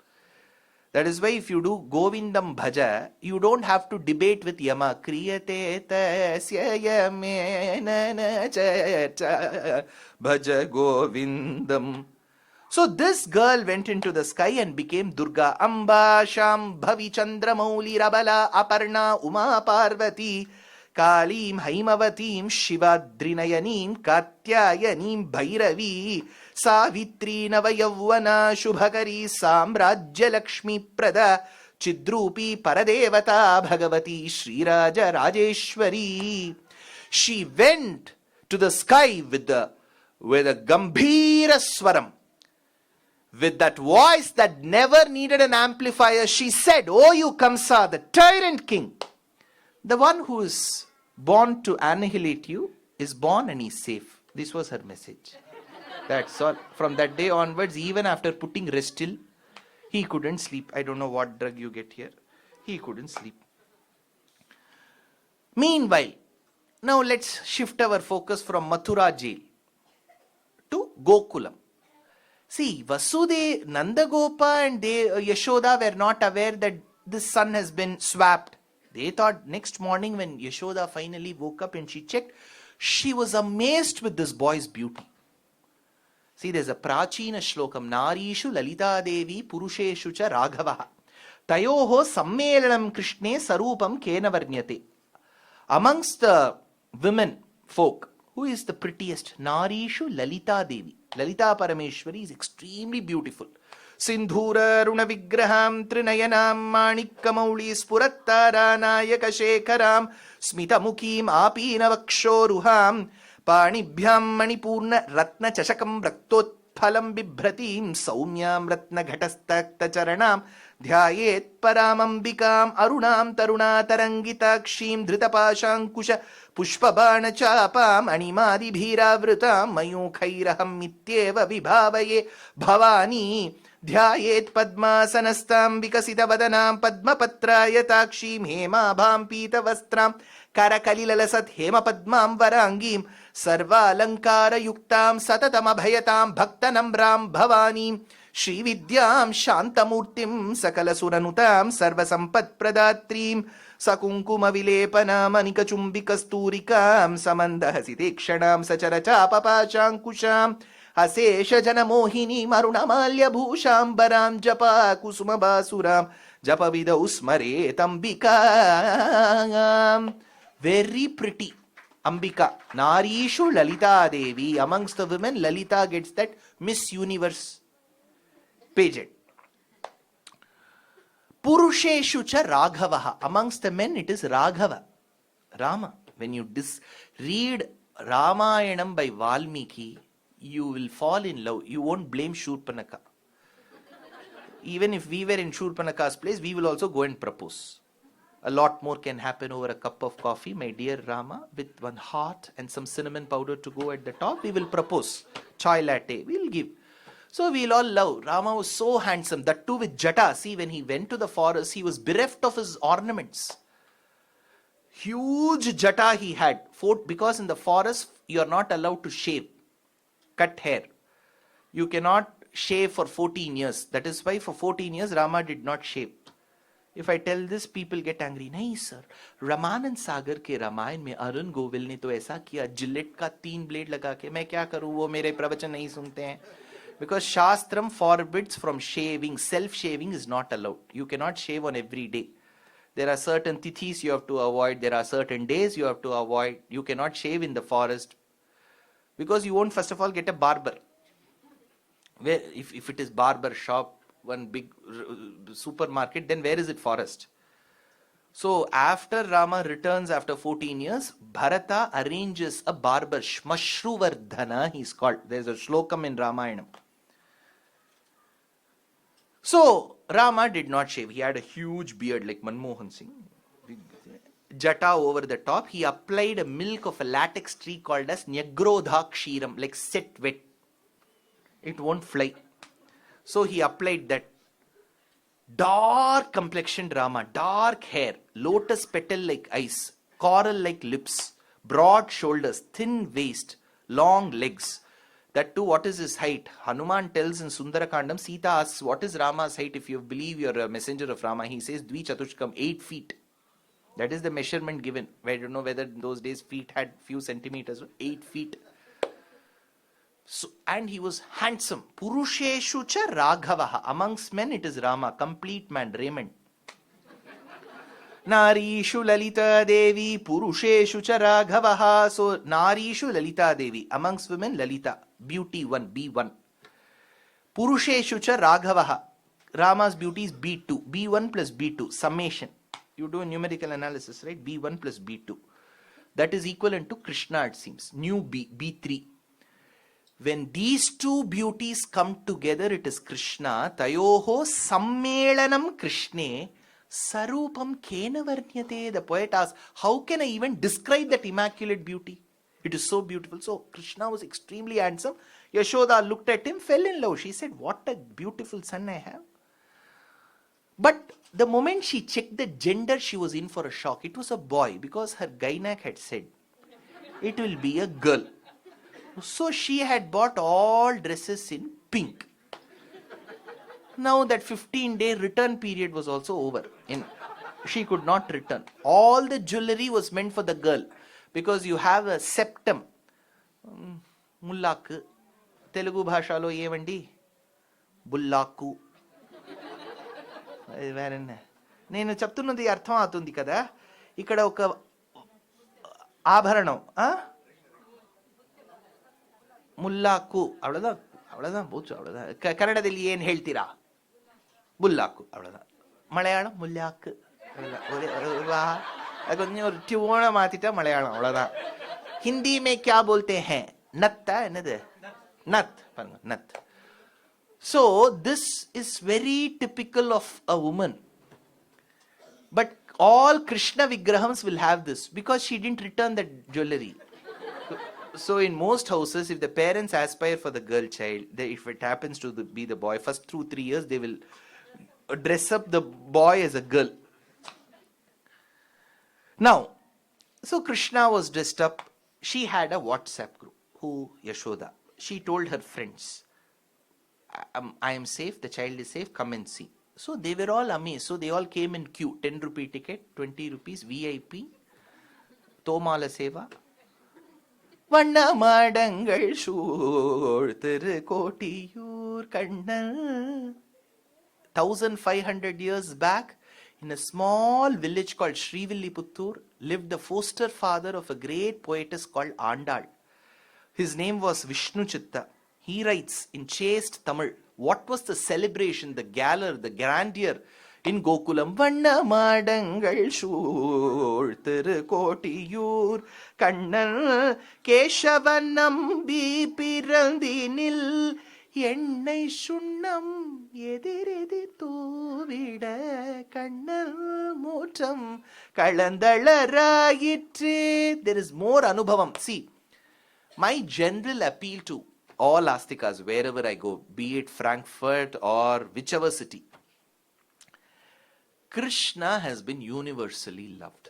That is why if you do Govindam Bhaja, you don't have to debate with Yama. Kriyate tasya yamena cha bhaja Govindam. So this girl went into the sky and became Durga. Amba Shambhavi Chandramauli Rabala Aparna Uma Parvati Kalim Haimavatim Shivadrinayanim Katyayanim Bhairavi Savitri Navayavana Shubhakari Samrajya Lakshmi Prada Chidrupi Paradevata Bhagavati Shri Raja Rajeshwari. She went to the sky with a Gambhira Swaram. With that voice that never needed an amplifier, she said, "O you Kamsa, the tyrant king, the one who is born to annihilate you is born and is safe." This was her message. That's all. From that day onwards, even after putting Restil, he couldn't sleep. I don't know what drug you get here. He couldn't sleep. Meanwhile, now let's shift our focus from Mathura jail to Gokulam. See, Vasudeva, Nandagopa and Yashoda were not aware that this son has been swapped. They thought next morning when Yashoda finally woke up and she checked, she was amazed with this boy's beauty. See, there's a Prachina Shlokam, Narishu Lalita Devi Purusheshu cha Raghavaha. Tayoho Sammelanam Krishne Sarupam Kena Varnyate. Amongst the women folk, who is the prettiest? Narishu Lalita Devi. Lalita Parameshwari is extremely beautiful. Sindhura Runa Vigraham Trinayanam Manikamauli Spurattara Nayaka Shekaram Smita Mukim Apina Vakshoruham Panibhyam Manipurna Ratna Chashakam Raktot Phalam Bibhratim Saumyam Ratna Ghatastakta Charanam Dhyayet Paramambikam Arunam Taruna Tarangitakshim Dhritapashankusha Pushpabana Chapam Animadi Bhiravrutam Mayukhairaham Mityeva Vibhavaye Bhavani Dhyayet Padmasanastam Vikasita Vadanam Padmapatrayataakshim Hema Bham Pita Vastram Karakalilalasat Hema Padmam Varangim Sarva Lankara Yuktam Satatam Abhayatam Bhaktanamram Bhavani Shri Vidyam Shantamurtim Sakala Suranutam Sarva Sampat Pradatrim Sakunkuma Vilepanam Anika Chumbikasturikam Samandahasitekshanam Sachara Chapapachankusham Asesha Janamohini Marunamalya Bhushambaram Japa Kusuma Basuram Japa Vida Usmare Tambika. Very pretty. Ambika. Narishu Lalita Devi. Amongst the women, Lalita gets that Miss Universe pageant. Purusheshu cha Raghavaha. Amongst the men, it is Raghava. Rama. When you read Ramayanam by Valmiki, you will fall in love. You won't blame Shurpanaka. Even if we were in Shurpanaka's place, we will also go and propose. A lot more can happen over a cup of coffee, my dear Rama, with one heart and some cinnamon powder to go at the top. We will propose. Chai latte. We will give. So we'll all love. Rama was so handsome. That too with Jata. See, when he went to the forest, he was bereft of his ornaments. Huge jata he had. Because in the forest, you are not allowed to shave, cut hair. You cannot shave for 14 years. That is why for 14 years, Rama did not shave. If I tell this, people get angry. नहीं sir, Ramanand Sagar के रामायण में अरुण गोविल ने तो ऐसा किया, Gillette का 3 blade लगा के. मैं क्या करूं, वो मेरे प्रवचन नहीं सुनते हैं. Because Shastram forbids from shaving. Self-shaving is not allowed. You cannot shave on every day. There are certain tithis you have to avoid. There are certain days you have to avoid. You cannot shave in the forest. Because you won't first of all get a barber. Where, if it is barber shop, one big supermarket, then where is it forest? So after Rama returns after 14 years, Bharata arranges a barber, Shmashruvardhana he's called. There's a shlokam in Ramayana. So Rama did not shave. He had a huge beard like Manmohan Singh. Jata over the top. He applied a milk of a latex tree called as Nyagrodha Kshiram, like set wet. It won't fly. So he applied that. Dark complexioned Rama, dark hair, lotus petal like eyes, coral like lips, broad shoulders, thin waist, long legs. That too, what is his height? Hanuman tells in Sundarakandam, Sita asks, what is Rama's height? If you believe you're a messenger of Rama, he says, Dvi Chatushkam, 8 feet. That is the measurement given. I don't know whether in those days feet had few centimeters, 8 feet. So, and he was handsome. Purusheshu cha Raghavaha. Amongst men it is Rama, complete man, Raymond. Narishu Lalita Devi, Purusheshu cha Raghavaha. So, Narishu Lalita Devi. Amongst women, Lalita. Beauty 1, B1. Purusheshu cha Raghavaha. Rama's beauty is B2. B1 plus B2. Summation. You do a numerical analysis, right? B1 plus B2. That is equivalent to Krishna, it seems. New B, B3. When these two beauties come together, it is Krishna. Tayoho sammelanam Krishne sarupam kena varnyate. The poet asks, how can I even describe that immaculate beauty? It is so beautiful. So Krishna was extremely handsome. Yashoda looked at him, fell in love. She said, what a beautiful son I have. But the moment she checked the gender, she was in for a shock. It was a boy because her gynac had said, it will be a girl. So she had bought all dresses in pink. Now that 15-day return period was also over. She could not return. All the jewelry was meant for the girl. Because you have a septum. Mullaku. Telugu bhashalo ఏమండి బుల్లాకు. నేను చెప్తున్నది అర్థం అవుతుంది కదా. ఇక్కడ ఒక ఆభరణం ಮುಲ್ಲಾಕು ಅವಳದ ಬೋಚು ಅವಳದ ಕನ್ನಡದಲ್ಲಿ ಏನು ಹೇಳ್ತೀರಾ? ಬುಲ್ಲಾಕು ಅವಳದ. ಮಲಯಾಳಂ ಮುಲ್ಲಾಕು ஒரு டியூன மாத்திட்டா மலையாளம் அவ்வளவுதான். हिंदी में क्या बोलते हैं? नत्ता என்னது? नत பாருங்க, नत. So this is very typical of a woman. But all Krishna vigrahams will have this because she didn't return the jewelry. So in most houses, if the parents aspire for the girl child, if it happens to be the boy, first 2-3 years they will dress up the boy as a girl. Now, so Krishna was dressed up. She had a WhatsApp group. Who? Yashoda. She told her friends, I am safe, the child is safe, come and see. So they were all amazed. So they all came in queue. 10 rupee ticket, 20 rupees, VIP, Tomala Seva. வண்ணமாடங்கள் சூழ் Thirukoshtiyur Kannan. 1500 years back, in a small village called Srivilliputtur, lived the foster father of a great poetess called Andal. His name was Vishnu Chitta. He writes in chaste Tamil, what was the celebration, the galor, the grandeur in Gokulam? வண்ணமாடங்கள் சூழ் திருக்கோட்டியூர் கண்ணன் கேசவன் நம்பி பிறந்தினில் எண்ணெய் சுண்ணம் எதிரெதிர் தூவிட Kannan மூற்றம் கலந்தளராயிற்று. There is more anubhavam. See, my general appeal to all astikas wherever I go, be it Frankfurt or whichever city, Krishna has been universally loved.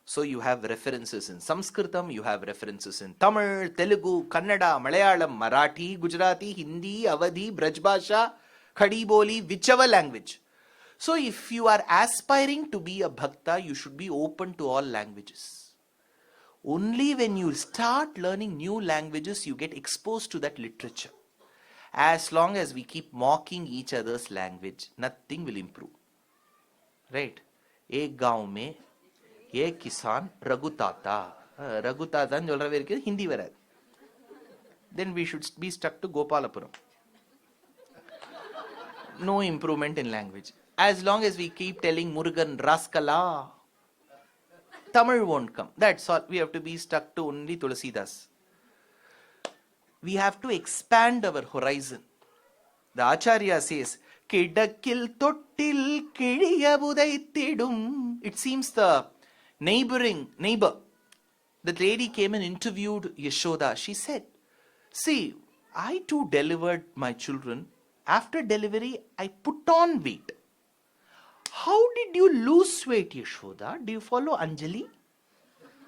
So you have references in Sanskritam, you have references in Tamil, Telugu, Kannada, Malayalam, Marathi, Gujarati, Hindi, Awadhi, Brajbhasha, Khadi Boli, whichever language. So if you are aspiring to be a bhakta, you should be open to all languages. Only when you start learning new languages, you get exposed to that literature. As long as we keep mocking each other's language, nothing will improve. Right? Ek gaon mein, ek kisan, Ragutata. Ragutata solra verke Hindi varadhu. Then we should be stuck to Gopalapuram. No improvement in language. As long as we keep telling Murugan Raskala, Tamil won't come. That's all. We have to be stuck to only Tulasidas. We have to expand our horizon. The Acharya says, Kidakil Tottil Kidiyabudaittidum. It seems the neighbor, the lady came and interviewed Yashoda. She said, see, I too delivered my children. After delivery, I put on weight. How did you lose weight, Yashoda? Do you follow Anjali?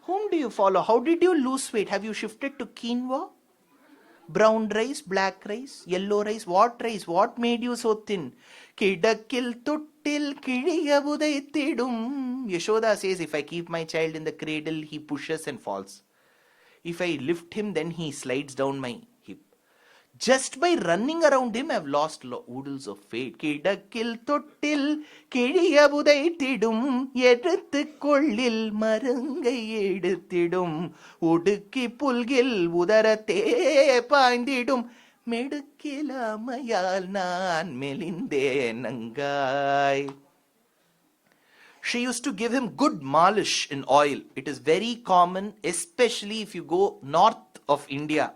Whom do you follow? How did you lose weight? Have you shifted to quinoa? Brown rice, black rice, yellow rice? What made you so thin? Kidakil tuttil kidiyabudaittidum. Yashoda says, if I keep my child in the cradle, he pushes and falls. If I lift him, then he slides down my hip. Just by running around him, I have lost oodles of weight. Kidakil tottil kidiyabudaittidum. Eduthukollil marangai eduthidum. Udukki pulgil udarate paindidum. Medukilamayal naan melinde nangai. She used to give him good malish in oil. It is very common, especially if you go north of India.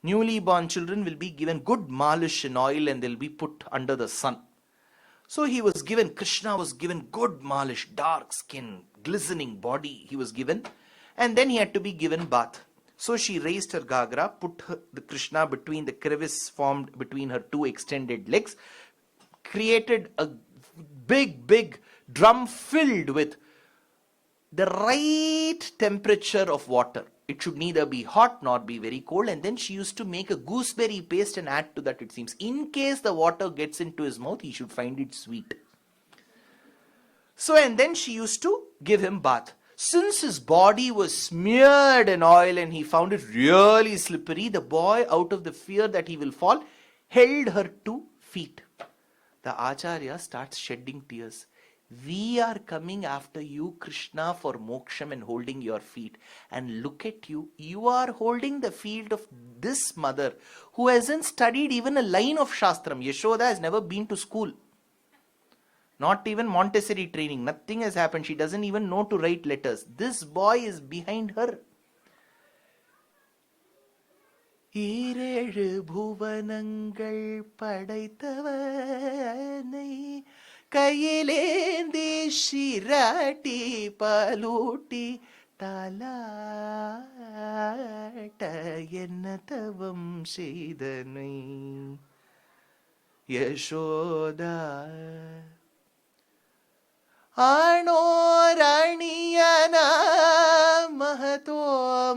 Newly born children will be given good malish in oil and they'll be put under the sun. So Krishna was given good malish, dark skin, glistening body he was given. And then he had to be given bath. So she raised her gagra, put the Krishna between the crevice formed between her two extended legs, created a big drum filled with the right temperature of water. It should neither be hot nor be very cold. And then she used to make a gooseberry paste and add to that, it seems. In case the water gets into his mouth, he should find it sweet. So, and then she used to give him bath. Since his body was smeared in oil and he found it really slippery, the boy, out of the fear that he will fall, held her 2 feet. The Acharya starts shedding tears. We are coming after you, Krishna, for moksham and holding your feet. And look at you. You are holding the feet of this mother who hasn't studied even a line of Shastram. Yashoda has never been to school. Not even Montessori training. Nothing has happened. She doesn't even know to write letters. This boy is behind her. ஈரேழு புவனங்கள் படைத்தவனை கையிலேந்தி ஷிராட்டி பலூட்டி தாலாட்ட என்ன தவம் செய்தனை யசோதா ஆணோரணியன மகதோ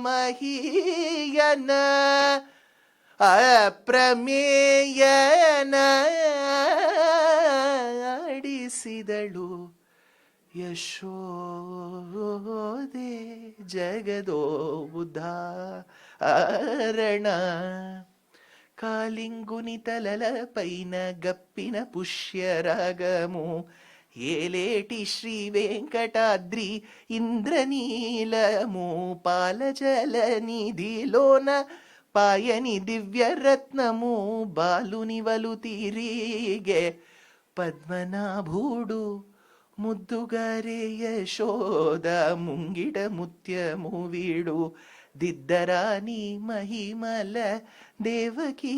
மஹீயன ಅಪ್ರಮೇಯನ ಆಡಿಸಿದಳು ಯಶೋದೆ ಜಗದೋ ಉದಾಹರಣ కాలింగుని తలల పైన గప్పిన పుష్యరాగము ఏలేటి శ్రీ వెంకటాద్రి ఇంద్రనీలము పాలజల నిధిలోన పాయని దివ్యరత్నము బాలుని వలు తిరిగే పద్మనాభుడు ముద్దుగారే యశోద ముంగిట ముత్యము వీడు దిద్దరాని మహిమల Devaki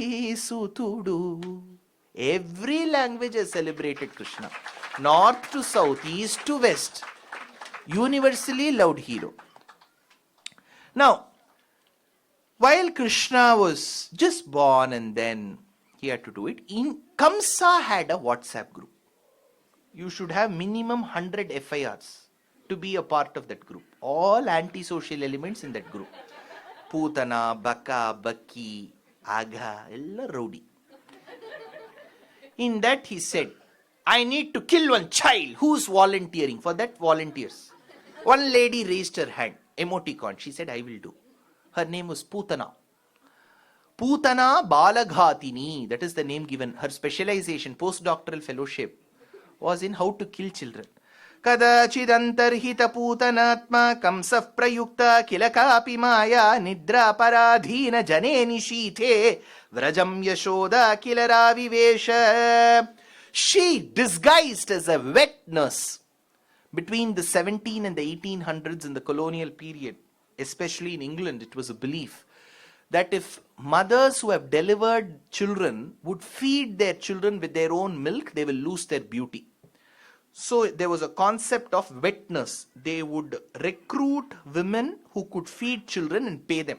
సుతుడు. Every language has celebrated Krishna. North to south, east to west. Universally loved hero. Now, while Krishna was just born and then he had to do it, Kamsa had a WhatsApp group. You should have minimum 100 FIRs to to be a part of that group. All antisocial elements in that group. Pootana, Baka, Bakki, Aga, ella rowdy. In that he said, I need to kill one child. Who's volunteering? For that, volunteers. One lady raised her hand, emoticon. She said, I will do. Her name was Pootana. Pootana Balaghatini, that is the name given. Her specialization, postdoctoral fellowship, was in how to kill children. Kadachidantarhita Pootanatma kamsaf prayukta kilakapi maya nidra paradhina janeni shite vrajam Yashoda kilaravivesha. She, disguised as a wet nurse, between the 17 and the 1800s in the colonial period, especially in England, it was a belief that if mothers who have delivered children would feed their children with their own milk, they will lose their beauty. So there was a concept of wetness. They would recruit women who could feed children and pay them.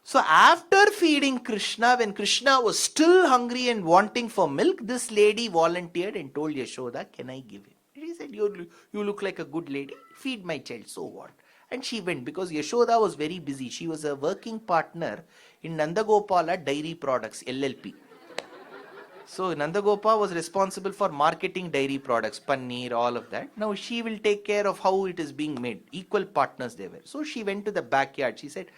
So after feeding Krishna, when Krishna was still hungry and wanting for milk, this lady volunteered and told Yashoda, can I give him? She said, you look like a good lady, feed my child, so what? And she went because Yashoda was very busy. She was a working partner in Nandagopala Dairy Products, LLP. So Nandagopal was responsible for marketing dairy products, paneer, all of that. Now she will take care of how it is being made. Equal partners they were. So she went to the backyard. She said,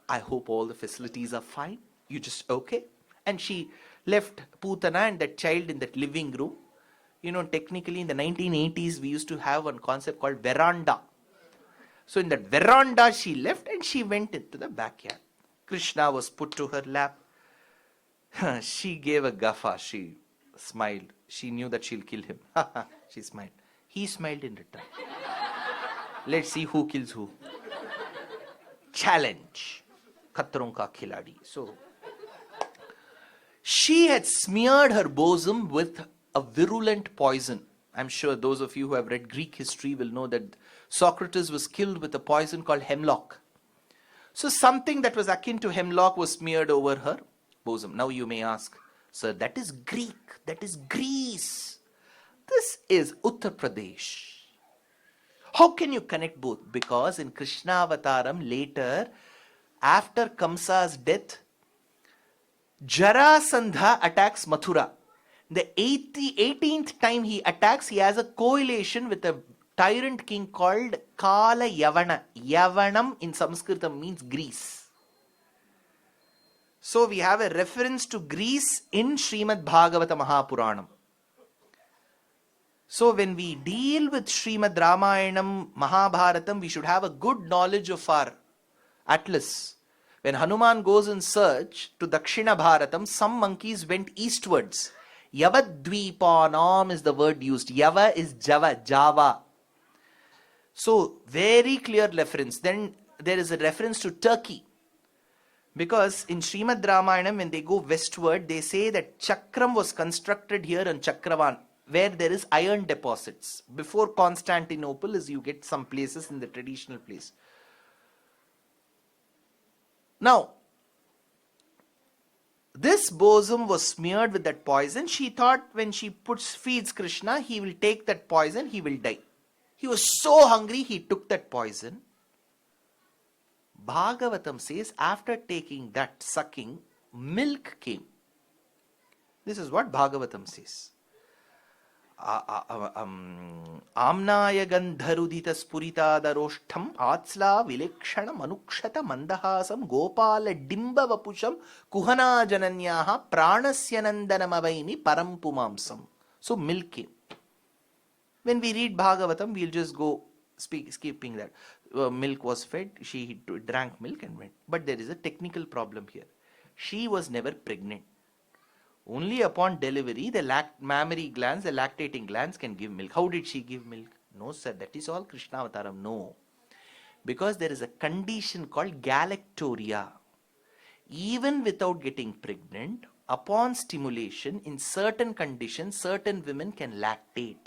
I hope all the facilities are fine. You just okay? And she left Pootana and that child in that living room. You know, technically in the 1980s, we used to have one concept called veranda. So in that veranda, she left and she went into the backyard. Krishna was put to her lap. She gave a guffaw. She smiled. She knew that she'll kill him. She smiled. He smiled in return. Let's see who kills who. Challenge. Khatron ka khiladi. So, she had smeared her bosom with a virulent poison. I'm sure those of you who have read Greek history will know that Socrates was killed with a poison called hemlock. So something that was akin to hemlock was smeared over her bosom. Now you may ask, sir, that is Greek, that is Greece. This is Uttar Pradesh. How can you connect both? Because in Krishna Avataram later, after Kamsa's death, Jarasandha attacks Mathura. The 18th time he attacks, he has a coalition with a tyrant king called Kala Yavana. Yavanam in Sanskritam means Greece. So we have a reference to Greece in Shrimad Bhagavatam Mahapuranam. So when we deal with Shrimad Ramayanam, Mahabharatam, we should have a good knowledge of our atlas. When Hanuman goes in search to Dakshina Bharatam, some monkeys went eastwards. Yavadvipanam is the word used. Yava is Java. So very clear reference. Then there is a reference to Turkey. Because in Shrimad Ramayanam, when they go westward, they say that Chakram was constructed here on Chakravan, where there is iron deposits. Before Constantinople, as you get some places in the traditional place. Now, this bosom was smeared with that poison. She thought when she feeds Krishna, he will take that poison, he will die. He was so hungry, he took that poison. Bhagavatam says, after taking that sucking, milk came. This is what Bhagavatam says. Amnaya gandharudita spurita daroshtham atsla vilekshana manukshata mandahasam gopala dimba vapusham kuhana jananyaha pranasyanandanamavaini parampumamsam. So milk came. When we read Bhagavatam, we'll just go skipping that. Milk was fed, she drank milk and went. But there is a technical problem here. She was never pregnant. Only upon delivery, the mammary glands, the lactating glands can give milk. How did she give milk? No, sir, that is all Krishna Avataram. No. Because there is a condition called galactoria. Even without getting pregnant, upon stimulation, in certain conditions, certain women can lactate.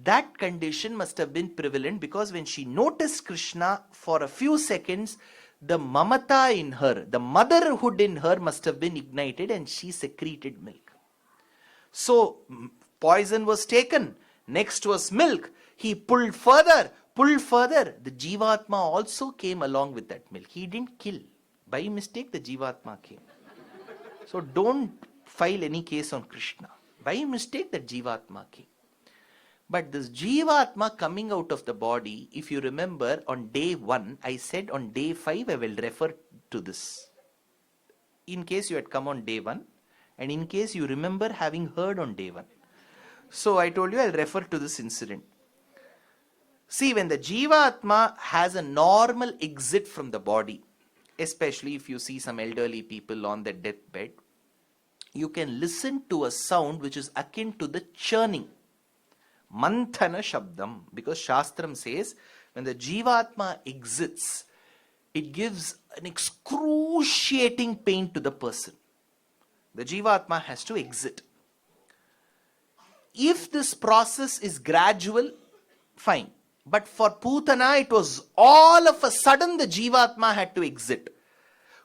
That condition must have been prevalent because when she noticed Krishna for a few seconds, the mamata in her, the motherhood in her must have been ignited and she secreted milk. So poison was taken, Next was milk. He pulled further, pulled further. The Jivatma also came along with that milk. He didn't kill. By mistake, the Jivatma came. So don't file any case on Krishna. By mistake, the Jivatma came. But this Jivatma coming out of the body, if you remember, on day 1, I said on day 5, I will refer to this. In case you had come on day 1, and in case you remember having heard on day 1. So I told you I'll refer to this incident. See, when the Jivatma has a normal exit from the body, especially if you see some elderly people on their deathbed, you can listen to a sound which is akin to the churning. Manthana Shabdam. Because Shastram says, when the Jivatma exits, it gives an excruciating pain to the person. The Jivatma has to exit. If this process is gradual, fine. But for Pootana, it was all of a sudden the Jivatma had to exit.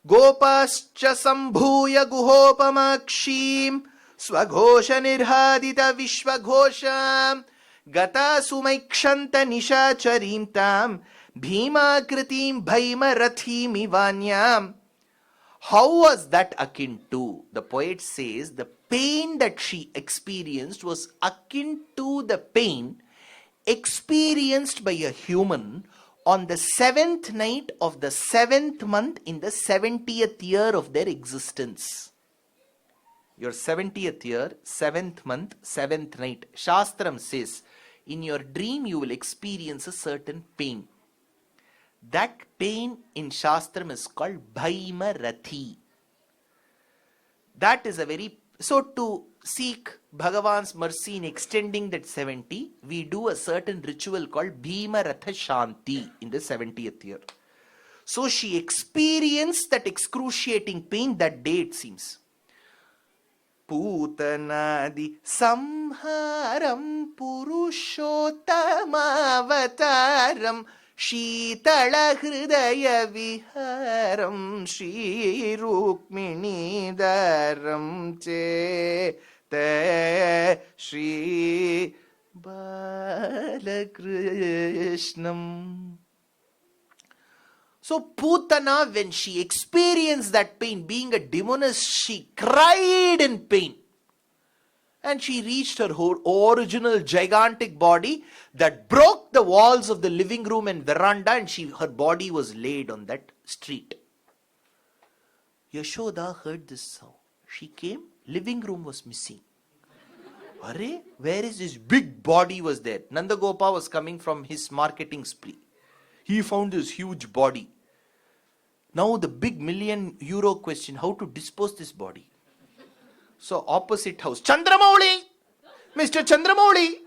Gopascha sambhuya guhopamakshim swaghosha nirhadita vishwaghosham gata sumaikshanta nishacharim tam bhimakritim bhaimarathim ivanyam. How was that akin to? The poet says the pain that she experienced was akin to the pain experienced by a human on the 7th night of the 7th month in the 70th year of their existence. Your 70th year, 7th month, 7th night. Shastram says, in your dream you will experience a certain pain. That pain in Shastram is called Bhaimarathi. That is a very... So to seek Bhagavan's mercy in extending that 70, we do a certain ritual called Bhima Ratha Shanti in the 70th year. So she experienced that excruciating pain that day, it seems. Putanadi Samharam Purushotamavataram Shitala Hridaya Viharam Shri Rukmini Dharam Che Te Shri Balakrishnam. So Pootana, when she experienced that pain, being a demoness, she cried in pain. And she reached her original gigantic body that broke the walls of the living room and veranda, and her body was laid on that street. Yashoda heard this sound. She came, living room was missing. Arre, where is this big body was there? Nandagopa was coming from his marketing spree. He found this huge body. Now the big €1,000,000 question, how to dispose this body? So opposite house, Chandramouli, Mr. Chandramouli,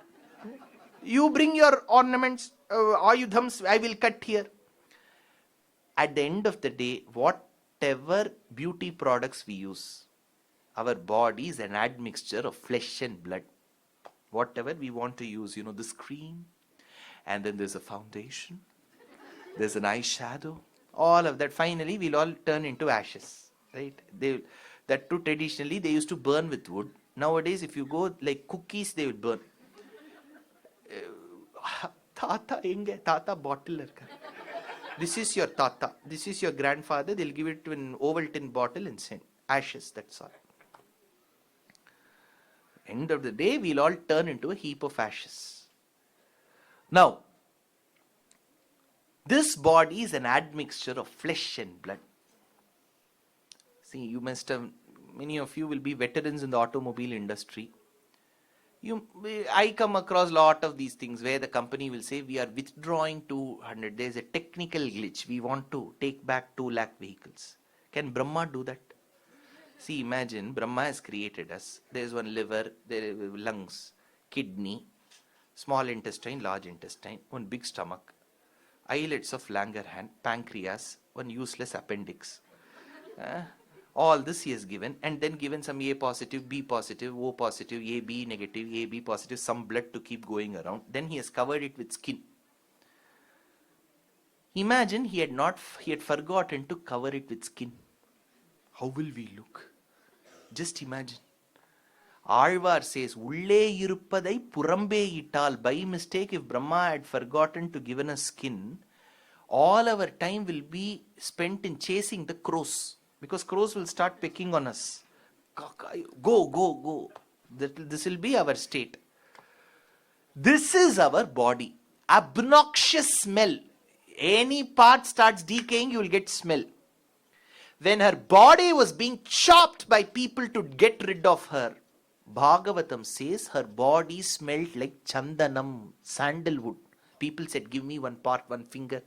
you bring your ornaments, ayudhams, I will cut here. At the end of the day, whatever beauty products we use, our body is an admixture of flesh and blood. Whatever we want to use, this cream, and then there's a foundation, there's an eyeshadow, all of that. Finally, we'll all turn into ashes, right? That too, traditionally, they used to burn with wood. Nowadays, if you go like cookies, they will burn. Tata enge, Tata bottle. This is your Tata. This is your grandfather. They'll give it to an Ovaltine bottle and send. Ashes, that's all. End of the day, we'll all turn into a heap of ashes. Now, this body is an admixture of flesh and blood. See, you must have, many of you will be veterans in the automobile industry. I come across a lot of these things where the company will say, we are withdrawing 200. There's a technical glitch. We want to take back 2 lakh vehicles. Can Brahma do that? See, imagine Brahma has created us. There's one liver, there are lungs, kidney, small intestine, large intestine, one big stomach, islets of Langerhans, pancreas, one useless appendix. All this he has given, and then given some A positive, B positive, O positive, AB negative, AB positive, some blood to keep going around. Then he has covered it with skin. Imagine he had forgotten to cover it with skin. How will we look? Just imagine. Alvar says, Ulle iruppadai purambe ital. By mistake, if Brahma had forgotten to give us skin, all our time will be spent in chasing the crows. Because crows will start pecking on us. Go, go, go. This will be our state. This is our body. Obnoxious smell. Any part starts decaying, you will get smell. When her body was being chopped by people to get rid of her, Bhagavatam says her body smelled like chandanam, sandalwood. People said, give me one part, one finger.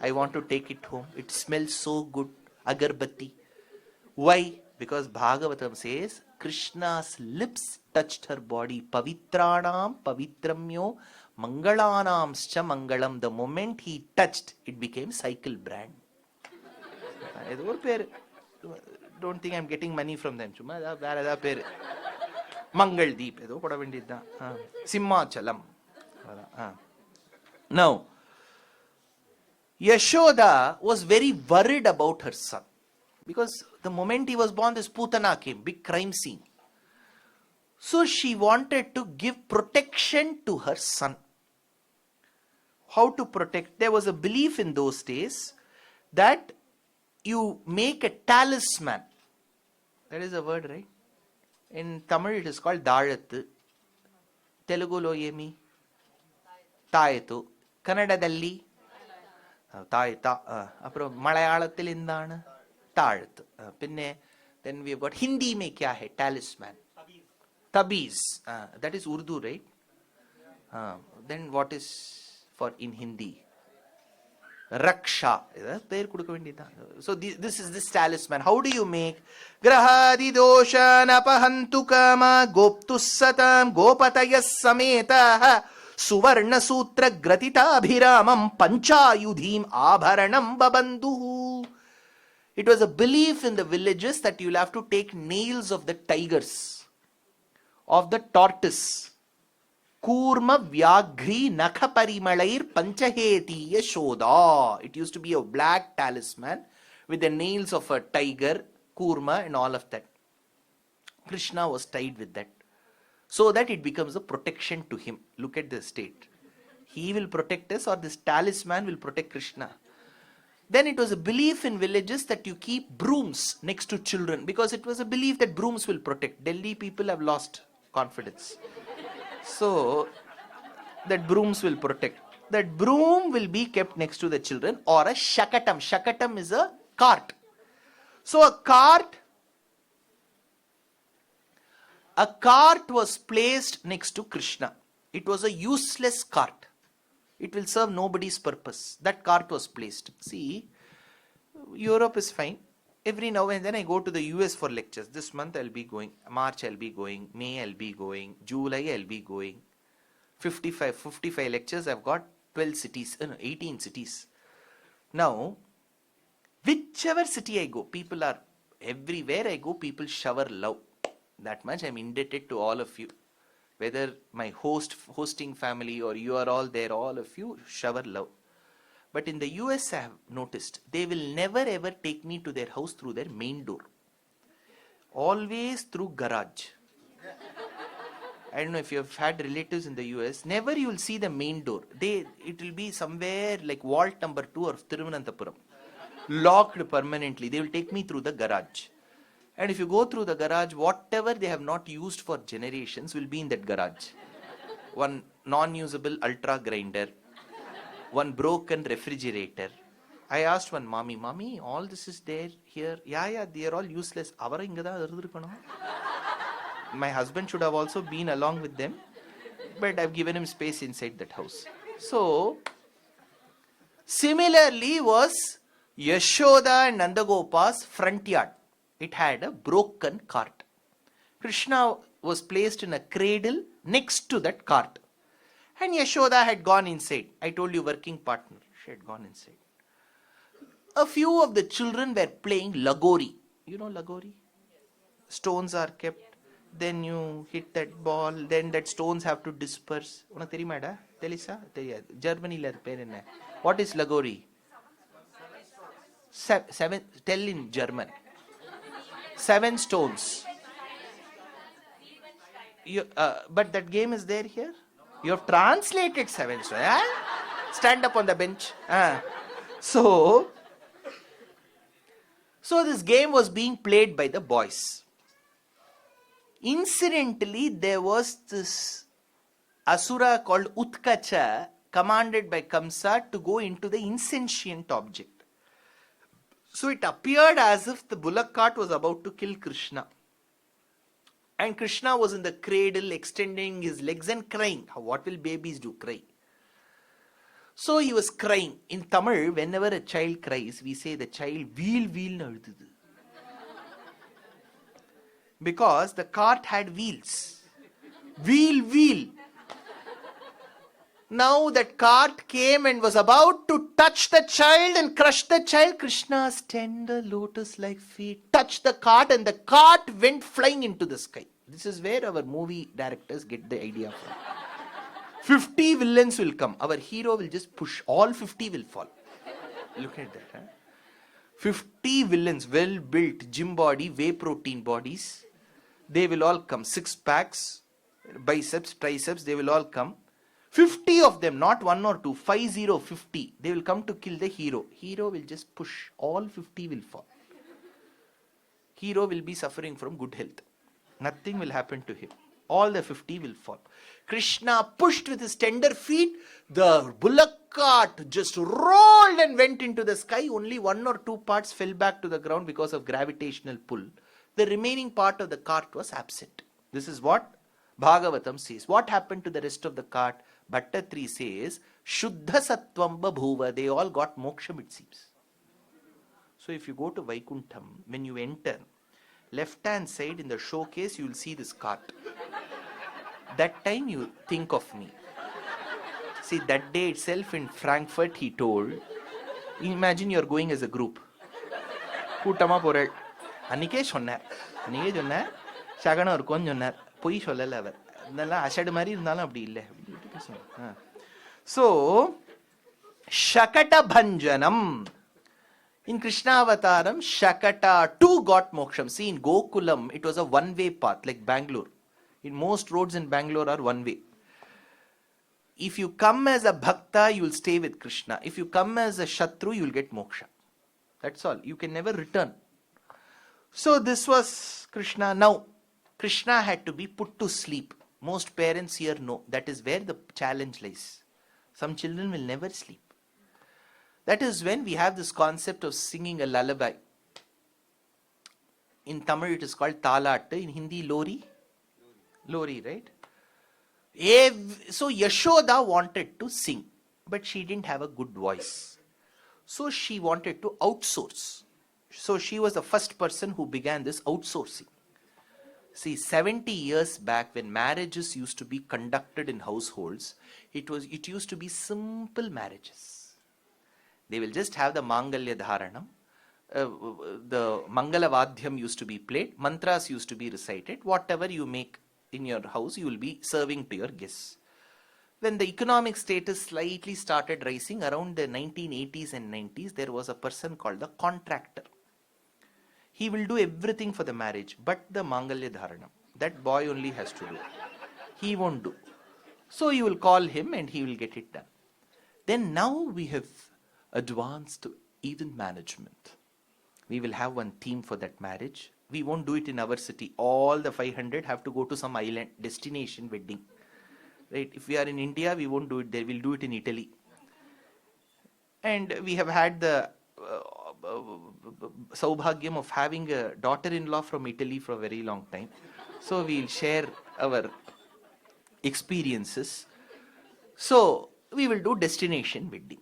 I want to take it home. It smells so good. Agarbatti. Why? Because Bhagavatam says Krishna's lips touched her body. Pavitranam pavitramyo mangalanamscha mangalam. The moment he touched, it became cycle brand. Don't think I'm getting money from them. Mangal Deep. Simhachalam. Now, Yashoda was very worried about her son. Because the moment he was born, this Pootana came, big crime scene. So she wanted to give protection to her son. How to protect? There was a belief in those days that you make a talisman. That is a word, right? In Tamil it is called Darathu. Telugulo yemi? Tayatu. Kannadadalli? Tayata. Apro Malayalathil endana? Tarathu. Pinne, then we have got Hindi mein kya hai? Talisman. Tabiz. That is Urdu, right? Then what is for in Hindi? Raksha. So this is this talisman. How do you make? Grahadi dosha napahantu kama goptu satam gopatayas sameta suvarna sutra gratita abhiramam panchayudhim abharanam babandu. It was a belief in the villages that you'll have to take nails of the tigers, of the tortoise. Kurma Vyagri Nakhaparimalayir Panchaheti Yashoda. It used to be a black talisman with the nails of a tiger, Kurma, and all of that. Krishna was tied with that, so that it becomes a protection to him. Look at the state. He will protect us, or this talisman will protect Krishna. Then it was a belief in villages that you keep brooms next to children, because it was a belief that brooms will protect. Delhi people have lost confidence. So, that brooms will protect. That broom will be kept next to the children, or a shakatam. Shakatam is a cart. So, a cart was placed next to Krishna. It was a useless cart. It will serve nobody's purpose. That cart was placed. See, Europe is fine. Every now and then I go to the US for lectures. This month I'll be going. March I'll be going. May I'll be going. July I'll be going. 55 lectures. I've got 18 cities. Now, whichever city I go, people are, everywhere I go, people shower love. That much I'm indebted to all of you. Whether my hosting family or you are all there, all of you shower love. But in the US, I have noticed, they will never ever take me to their house through their main door. Always through garage. I don't know if you have had relatives in the US, never you will see the main door. It will be somewhere like vault number 2 of Thiruvananthapuram. Locked permanently. They will take me through the garage. And if you go through the garage, whatever they have not used for generations will be in that garage. One non-usable ultra grinder. One broken refrigerator. I asked one mommy, all this is there here? Yeah, they are all useless. My husband should have also been along with them, but I've given him space inside that house. So, similarly was Yashoda and Nandagopal's front yard. It had a broken cart. Krishna was placed in a cradle next to that cart. And Yashoda had gone inside. I told you, working partner. She had gone inside. A few of the children were playing Lagori. You know Lagori? Stones are kept. Then you hit that ball. Then that stones have to disperse. Germany. What is Lagori? Seven. Tell in German. 7 stones. But that game is there here. You have translated 7. So, stand up on the bench. So this game was being played by the boys. Incidentally, there was this asura called Utkacha, commanded by Kamsa to go into the insentient object. So it appeared as if the bullock cart was about to kill Krishna. And Krishna was in the cradle, extending his legs and crying. What will babies do? Cry. So he was crying. In Tamil, whenever a child cries, we say the child wheel. Because the cart had wheels. Wheel. Now that cart came and was about to touch the child and crush the child. Krishna's tender lotus-like feet touched the cart and the cart went flying into the sky. This is where our movie directors get the idea from. 50 villains will come. Our hero will just push. All 50 will fall. Look at that. 50 villains, well-built gym body, whey protein bodies. They will all come. 6 packs, biceps, triceps, they will all come. 50 of them, not 1 or 2, 50. They will come to kill the hero. Hero will just push. All 50 will fall. Hero will be suffering from good health. Nothing will happen to him. All the 50 will fall. Krishna pushed with his tender feet. The bullock cart just rolled and went into the sky. Only 1 or 2 parts fell back to the ground because of gravitational pull. The remaining part of the cart was absent. This is what Bhagavatam says. What happened to the rest of the cart? Bhattadhri says, Shuddha Sattvam Babhuva. They all got moksham, it seems. So if you go to Vaikuntham, when you enter, left hand side in the showcase, you will see this cart. That time you think of me. See, that day itself in Frankfurt, he told, imagine you are going as a group. Pootana Vadham. அன்னைக்கே சொன்னார் சகனம் இருக்கும்னு சொன்னார், பொய் சொல்லலை அவர். இதெல்லாம் அசடு மாதிரி இருந்தாலும் அப்படி இல்லை. So, Shakata Bhanjanam. In Krishna Avataram, Shakata too got moksham. See, in Gokulam, it was a one-way path, like Bangalore. In most roads in Bangalore are one-way. If you come as a bhakta, you will stay with Krishna. If you come as a shatru, you will get moksha. That's all. You can never return. So this was Krishna. Now, Krishna had to be put to sleep. Most parents here know. That is where the challenge lies. Some children will never sleep. That is when we have this concept of singing a lullaby. In Tamil it is called talat. In Hindi, lori. Lori, right? So Yashoda wanted to sing, but she didn't have a good voice. So she wanted to outsource. So she was the first person who began this outsourcing. See, 70 years back when marriages used to be conducted in households, it used to be simple marriages. They will just have the Mangalya Dharanam. The Mangala Vadham used to be played. Mantras used to be recited. Whatever you make in your house, you will be serving to your guests. When the economic status slightly started rising around the 1980s and 90s, there was a person called the contractor. He will do everything for the marriage, but the Mangalya Dharanam, that boy only has to do. He won't do. So you will call him and he will get it done. Then now we have advanced to event management. We will have one theme for that marriage. We won't do it in our city. All the 500 have to go to some island, destination wedding. Right? If we are in India, we won't do it there. We'll do it in Italy. And we have had the saubhagyam of having a daughter-in-law from Italy for a very long time. So we'll share our experiences. So we will do destination wedding.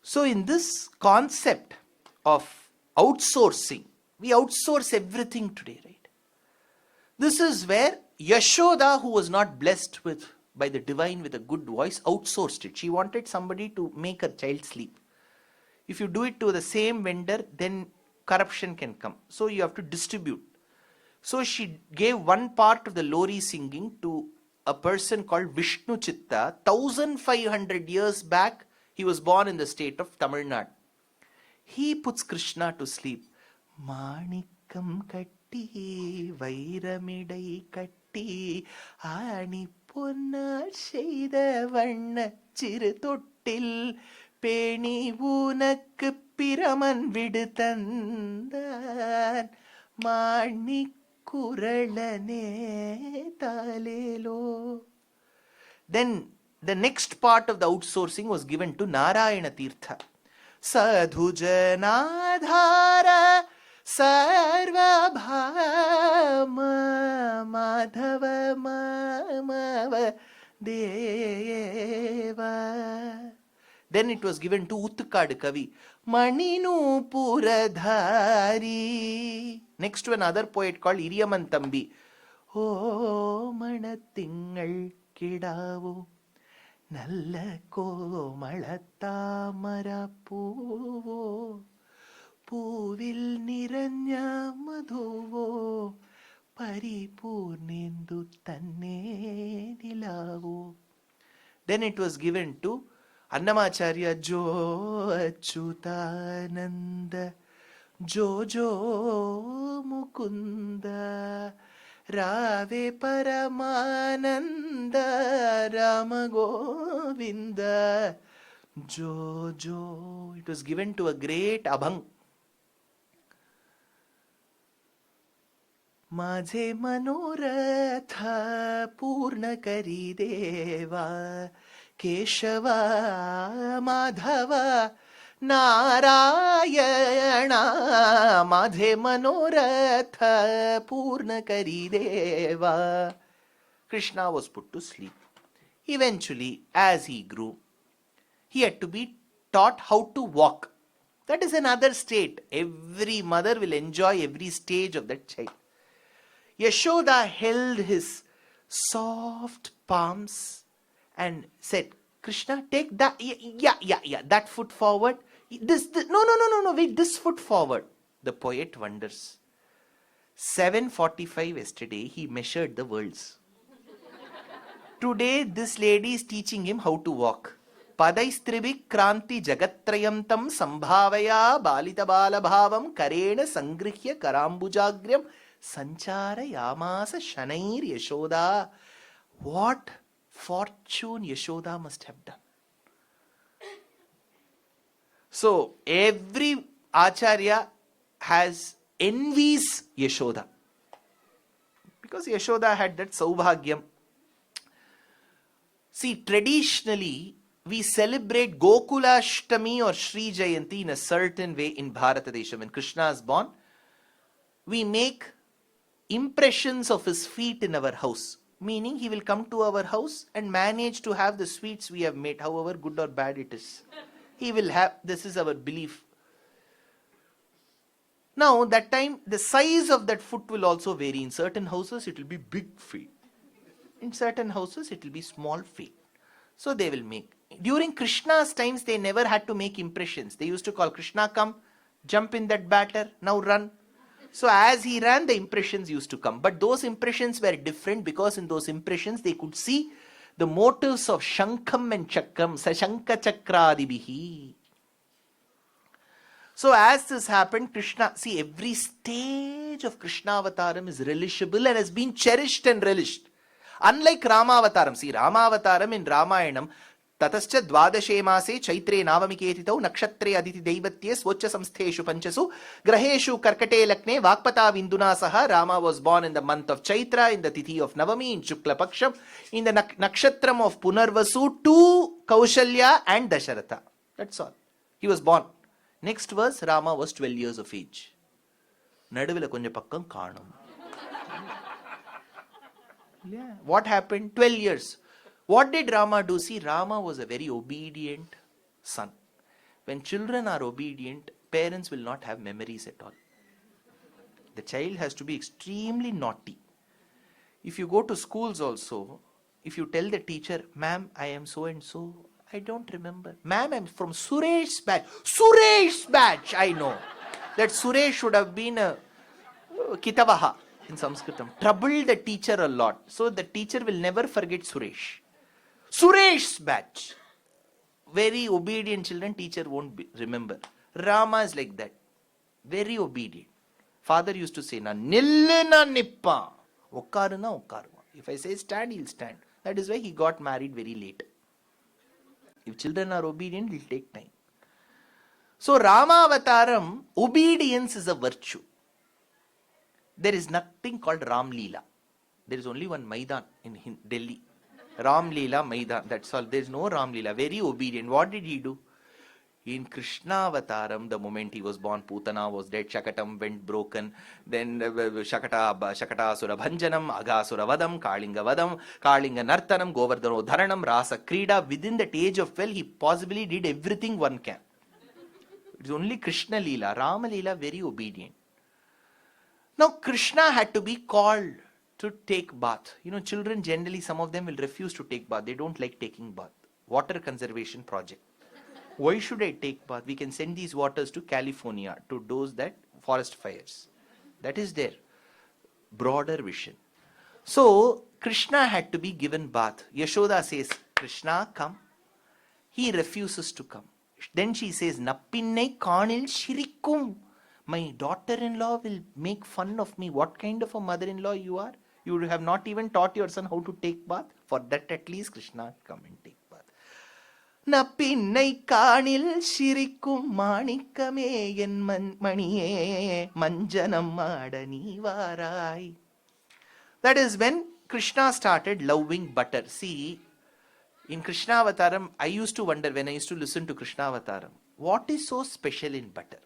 So in this concept of outsourcing, we outsource everything today, right? This is where Yashoda, who was not blessed by the divine with a good voice, outsourced it. She wanted somebody to make her child sleep. If you do it to the same vendor, then corruption can come. So you have to distribute. So she gave one part of the Lori singing to a person called Vishnu Chitta. 1500 years back, he was born in the state of Tamil Nadu. He puts Krishna to sleep. Manikam katti, vairamidai katti. கட்டி ஆணி பொன்னால் செய்த வண்ண சிறு தொட்டில் பேணி உனக்கு பிரமன் விடு தந்தான் மாணி குரளனே தாலேலோ. Then the next part of the outsourcing was given to Narayana Tirtha. Sadhujanadhara sarvabhama madhava mamava deva. Then it was given to Uttukadu Kavi. Maninu Puradhari. Next to another poet called Iriyaman Thambi. Oh Manatingal Kidavu. நல்ல கோமளத்தாமரப்பூவோ பூவில் நிறைஞ்ச மதுவோ பரிபூர்ணேந்து தன்னே நிலாவோ. Then it was given to Annamacharya. Jo Achyutananda Jo Jo Mukunda Rave Paramananda Rama Govinda Jo Jo. It was given to a great Abhang. माझे मनोरथ पूर्ण करी देवा केशवा माधवा नारायणा माझे मनोरथ पूर्ण करी देवा. Krishna was put to sleep. Eventually, as he grew, he had to be taught how to walk. That is another state. Every mother will enjoy every stage of that child. Yashoda held his soft palms and said, Krishna, take that, that foot forward. No, wait, this foot forward. The poet wonders. 7:45 yesterday, he measured the worlds. Today, this lady is teaching him how to walk. Padaistrivik kranti jagatrayantam sambhavaya balita balabhavam karena sangrihya karambujagram sanchara yamasa shanair Yashoda. What fortune Yashoda must have done. So every acharya has envies Yashoda because Yashoda had that saubhagyam. See, traditionally we celebrate Gokulashtami or Shri Jayanti in a certain way in Bharatadesha. When Krishna is born, we make impressions of his feet in our house. Meaning he will come to our house and manage to have the sweets we have made, however good or bad it is. He will have, this is our belief. Now that time the size of that foot will also vary. In certain houses it will be big feet. In certain houses it will be small feet. So they will make. During Krishna's times they never had to make impressions. They used to call Krishna, come, jump in that batter, now run. So as he ran, the impressions used to come. But those impressions were different because in those impressions they could see the motives of Shankam and Chakram, Sashanka Chakradibihi. So as this happened, Krishna, see, every stage of Krishna Avataram is relishable and has been cherished and relished. Unlike Rama Avataram. See, Rama Avataram in Ramayanam, Tatascha Dvadashe Mase Chaitre Navamiketitau Nakshatre Aditi Daivatye Svocha Samstheshu Panchasu Graheshu Karkate Lakne Vakpata Vinduna Saha. Rama was born in the month of Chaitra, in the Tithi of Navami, in Shukla Paksham, in the Nakshatram of Punarvasu to Kaushalya and Dasharatha. That's all. He was born. Next verse, Rama was 12 years of age. Naduvila konja pakkam kaanum. Yeah. What happened? 12 years. What did Rama do? See, Rama was a very obedient son. When children are obedient, parents will not have memories at all. The child has to be extremely naughty. If you go to schools also, if you tell the teacher, ma'am, I am so and so, I don't remember. Ma'am, I'm from Suresh's batch. Suresh's batch, I know. That Suresh should have been a Kitavaha in Sanskritam. Troubled the teacher a lot. So the teacher will never forget Suresh. Suresh's batch. Very obedient children, teacher won't remember. Rama is like that. Very obedient. Father used to say, na nillu na nippa. Okkaruna okkaruva. If I say stand, he'll stand. That is why he got married very late. If children are obedient, it will take time. So Rama Avataram, obedience is a virtue. There is nothing called Ram Leela. There is only one Maidan in Delhi. Ram Leela Maidan. That's all. There is no Ram Leela. Very obedient. What did he do? In Krishna Avataram, the moment he was born, Pootana was dead, Shakatam went broken, then Sakatasura Bhanjanam, Aghasura Vadham, Kalinga Vadham, Kalinga Nartanam, Govardhano Dharanam, Rasa Krida. Within that age of 12, he possibly did everything one can. It is only Krishna Leela. Rama Leela, very obedient. Now, Krishna had to be called to take bath. You know, children generally, some of them will refuse to take bath. They don't like taking bath. Water conservation project. Why should I take bath? We can send these waters to California to dose that forest fires. That is their broader vision. So, Krishna had to be given bath. Yashoda says, Krishna, come. He refuses to come. Then she says, Nappinai kanil shirikum. My daughter-in-law will make fun of me. What kind of a mother-in-law you are? You have not even taught your son how to take bath. For that at least, Krishna, come and take bath. Nappinai kanil shirikum manikame en maniye manjanam madani varai. That is when Krishna started loving butter. See, in Krishna Avataram, I used to wonder when I used to listen to Krishna Avataram, what is so special in butter?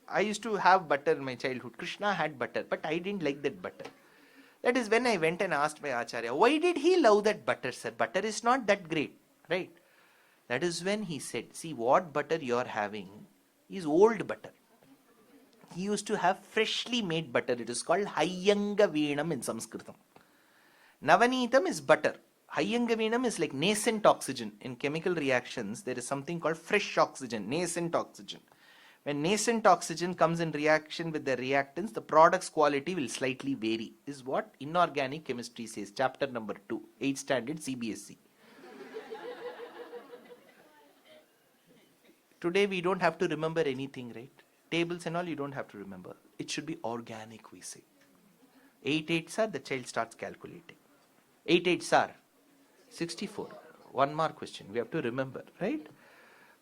I used to have butter in my childhood. Krishna had butter, but I didn't like that butter. That is when I went and asked my Acharya, why did he love that butter, sir? Butter is not that great, right? That is when he said, see, what butter you are having is old butter. He used to have freshly made butter. It is called Hayyanga Veenam in Sanskritam. Navanitam is butter. Hayyanga Veenam is like nascent oxygen. In chemical reactions, there is something called fresh oxygen, nascent oxygen. When nascent oxygen comes in reaction with the reactants, the product's quality will slightly vary. Is what inorganic chemistry says. Chapter number 2, 8th standard CBSE. Today we don't have to remember anything, right? Tables and all you don't have to remember. It should be organic, we say. 8 8s are, the child starts calculating. 8 8s are 64. One more question. We have to remember, right?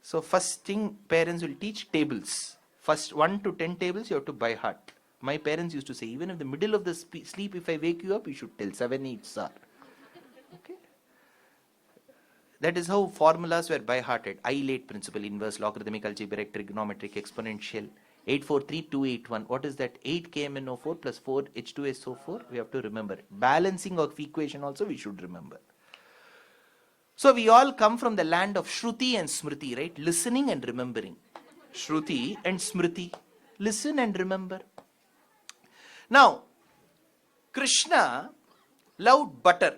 So first thing parents will teach tables. First 1 to 10 tables you have to by heart. My parents used to say, even in the middle of the sleep, if I wake you up, you should tell 7 8s are. Okay. That is how formulas were by hearted. I-late principle, inverse, logarithmic, algebraic, trigonometric, exponential. 843-281. What is that? 8 KMNO4 plus 4 H2SO4. We have to remember. Balancing of equation also we should remember. So we all come from the land of Shruti and Smriti, right? Listening and remembering. Shruti and Smriti. Listen and remember. Now, Krishna loved butter.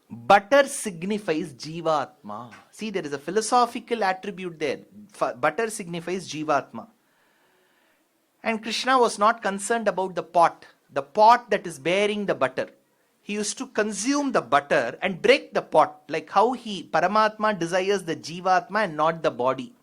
Butter signifies Jivatma. See, there is a philosophical attribute there. Butter signifies Jivatma. And Krishna was not concerned about the pot that is bearing the butter. He used to consume the butter and break the pot, like how Paramatma desires the Jivatma and not the body.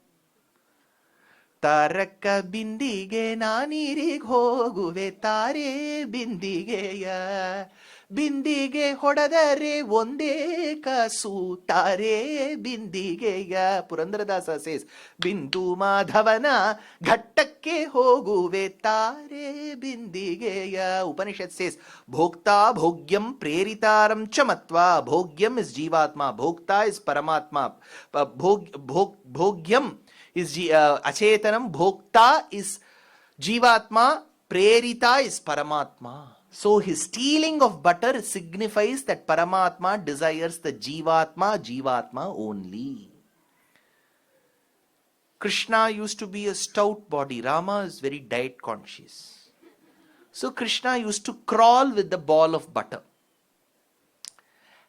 Taraka bindige nanirig hoguve tare bindigeya. Bindige hodadare onde kasu tare bindigeya. Purandaradasa says, Bindu Madhavana ghattakke hoguve tare bindigeya. Upanishad says, Bhokta bhogyam preritaram chamatva. Bhogyam is Jivatma. Bhokta is Paramatma. Bhogyam is Achetanam. Bhokta is Jivatma. Prerita is Paramatma. So his stealing of butter signifies that Paramatma desires the Jivatma only. Krishna used to be a stout body. Rama is very diet conscious. So Krishna used to crawl with the ball of butter.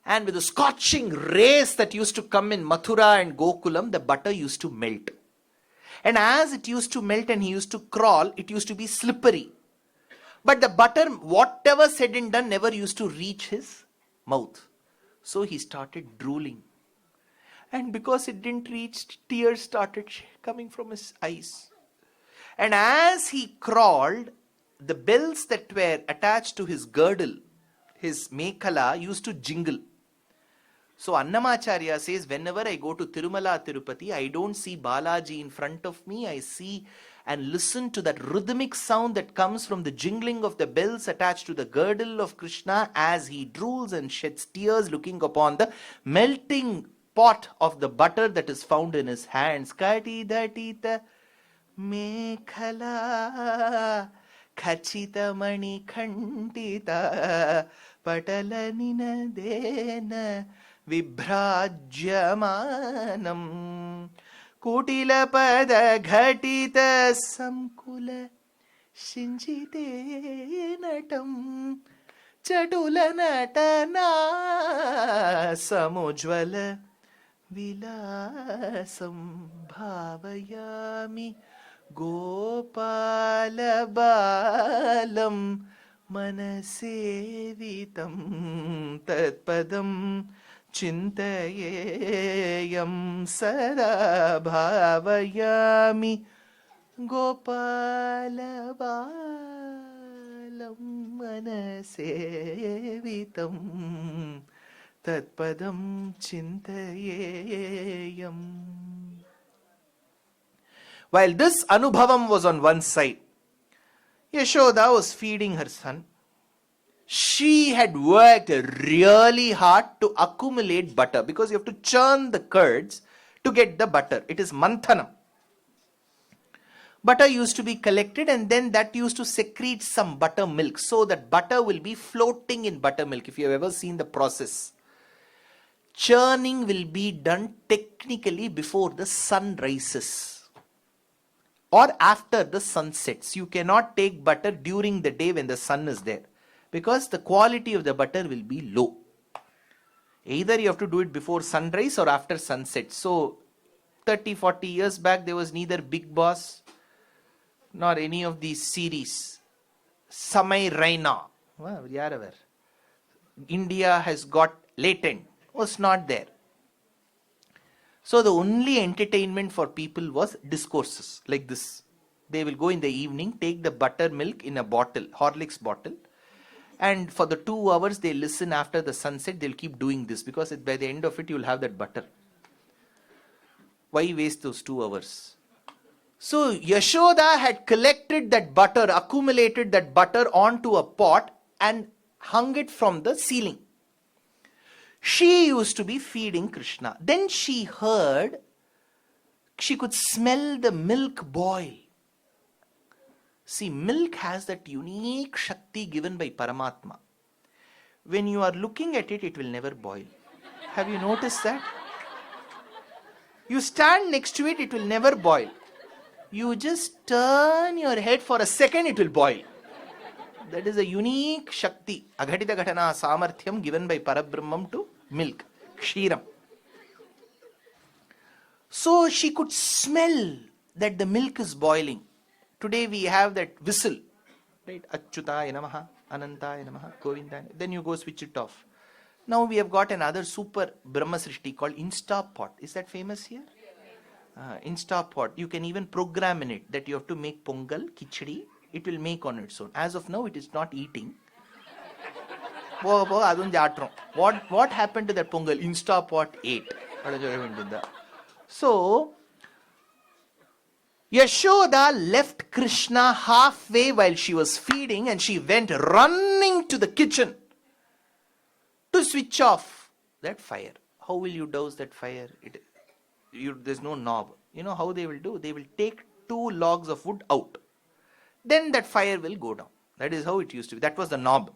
And with the scorching rays that used to come in Mathura and Gokulam, the butter used to melt. And as it used to melt and he used to crawl, it used to be slippery. But the butter, whatever said and done, never used to reach his mouth. So he started drooling. And because it didn't reach, tears started coming from his eyes. And as he crawled, the bells that were attached to his girdle his mekhala used to jingle. So Annamacharya says, whenever I go to Tirumala Tirupati, I don't see Balaji in front of me. I see and listen to that rhythmic sound that comes from the jingling of the bells attached to the girdle of Krishna as he drools and sheds tears looking upon the melting pot of the butter that is found in his hands. Kati datita mekhala khachita mani khandita patala ninadena विभ्राज्यमानम् कुटिलपद घटित संकुल शिञ्जिते नटम् चटुल नटना समुज्वल विलासं भावयामि गोपाल बालं मनसेवितं तत्पदं चिन्तयेयं सदा भावयामि गोपालबालं मनसेवितं तत्पदं चिन्तयेयम्. While this Anubhavam was on one side, Yashoda was feeding her son. She had worked really hard to accumulate butter because you have to churn the curds to get the butter. It is manthanam. Butter used to be collected and then that used to secrete some buttermilk so that butter will be floating in buttermilk. If you have ever seen the process, churning will be done technically before the sun rises or after the sun sets. You cannot take butter during the day when the sun is there, because the quality of the butter will be low. Either you have to do it before sunrise or after sunset. So 30-40 years back there was neither Big Boss nor any of these series. Samay Raina, well, India has got latent, was not there. So the only entertainment for people was discourses like this. They will go in the evening, take the buttermilk in a bottle, Horlicks bottle, and for the 2 hours they listen after the sunset. They'll keep doing this because by the end of it you will have that butter. Why waste those 2 hours? So Yashoda had collected that butter, accumulated that butter onto a pot and hung it from the ceiling. She used to be feeding Krishna. Then she heard, she could smell the milk boil. See, milk has that unique Shakti given by Paramatma. When you are looking at it, it will never boil. Have you noticed that? You stand next to it, it will never boil. You just turn your head for a second, it will boil. That is a unique Shakti, Aghadita Ghatana Samarthyam given by Parabrahmam to milk, Kshiram. So she could smell that the milk is boiling. Today we have that whistle, right? Achyutaya Namaha, Anantaya Namaha, Govindaya. Then you go switch it off. Now we have got another super Brahma Srishti called Instapot. Is that famous here? Instapot. You can even program in it that you have to make pongal, khichdi. It will make on its own. As of now, it is not eating. What happened to that pongal? Instapot ate. So, Yashoda left Krishna halfway while she was feeding and she went running to the kitchen to switch off that fire. How will you douse that fire? There's no knob. You know how they will do? They will take 2 logs of wood out. Then that fire will go down. That is how it used to be. That was the knob.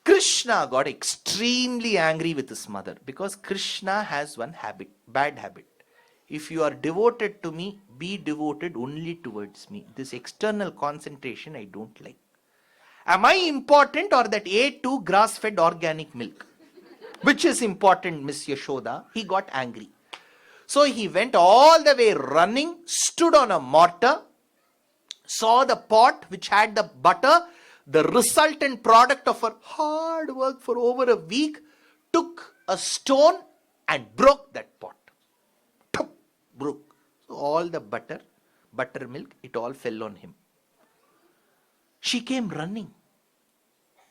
Krishna got extremely angry with his mother because Krishna has one habit, bad habit. If you are devoted to me, be devoted only towards me. This external concentration I don't like. Am I important or that A2 grass-fed organic milk? Which is important, Miss Yashoda? He got angry. So he went all the way running, stood on a mortar, saw the pot which had the butter, the resultant product of her hard work for over a week, took a stone and broke that pot. Broke. So all the buttermilk, it all fell on him. She came running.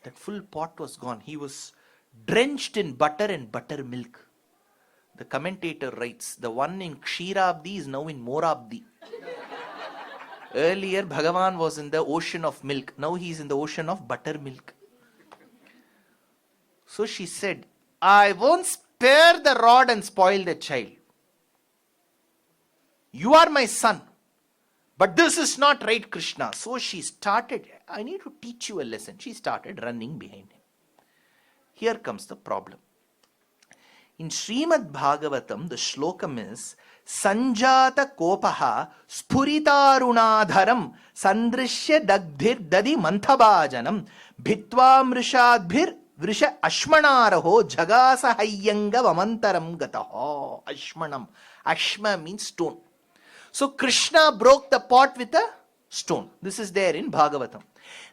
That full pot was gone. He was drenched in butter and buttermilk. The commentator writes, the one in Kshirabdi is now in Morabdi. Earlier, Bhagawan was in the ocean of milk. Now he is in the ocean of buttermilk. So she said, I won't spare the rod and spoil the child. You are my son. But this is not right, Krishna. So she started, I need to teach you a lesson. She started running behind him. Here comes the problem. In Shrimad Bhagavatam, the shlokam is Sanjata Kopaha Spuritarunadharam Sandrishya Dagdhir Dadi Manthabhajanam Bhitva Mrishadbhir Vrisha Ashmanaraho Jagasa Hayyanga Vamantaram Gataho. Ashmanam. Ashma means stone. So Krishna broke the pot with a stone. This is there in Bhagavatam.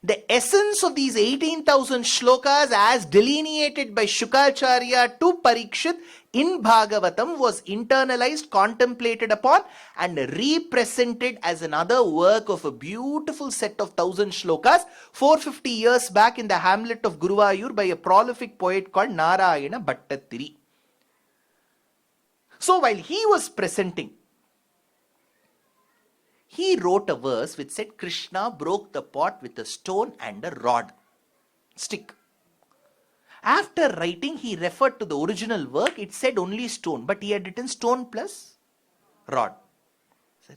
The essence of these 18,000 shlokas as delineated by Shukracharya to Parikshit in Bhagavatam was internalized, contemplated upon and represented as another work of a beautiful set of 1,000 shlokas 450 years back in the hamlet of Guruvayur by a prolific poet called Narayana Bhattadhri. So while he was presenting, he wrote a verse which said Krishna broke the pot with a stone and a rod, stick. After writing, he referred to the original work. It said only stone, but he had written stone plus rod.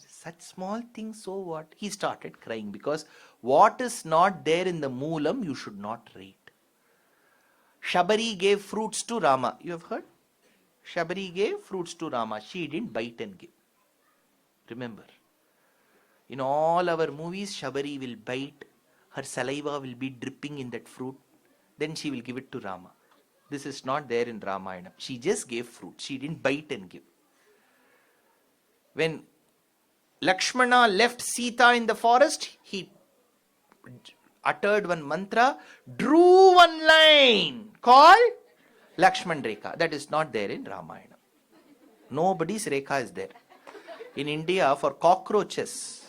Such small things, so what? He started crying because what is not there in the Moolam, you should not write. Shabari gave fruits to Rama. You have heard? Shabari gave fruits to Rama. She didn't bite and give. Remember. In all our movies, Shabari will bite, her saliva will be dripping in that fruit, then she will give it to Rama. This is not there in Ramayana. She just gave fruit. She didn't bite and give. When Lakshmana left Sita in the forest, he uttered one mantra, drew one line called Lakshman Rekha. That is not there in Ramayana. Nobody's Rekha is there. In India, for cockroaches,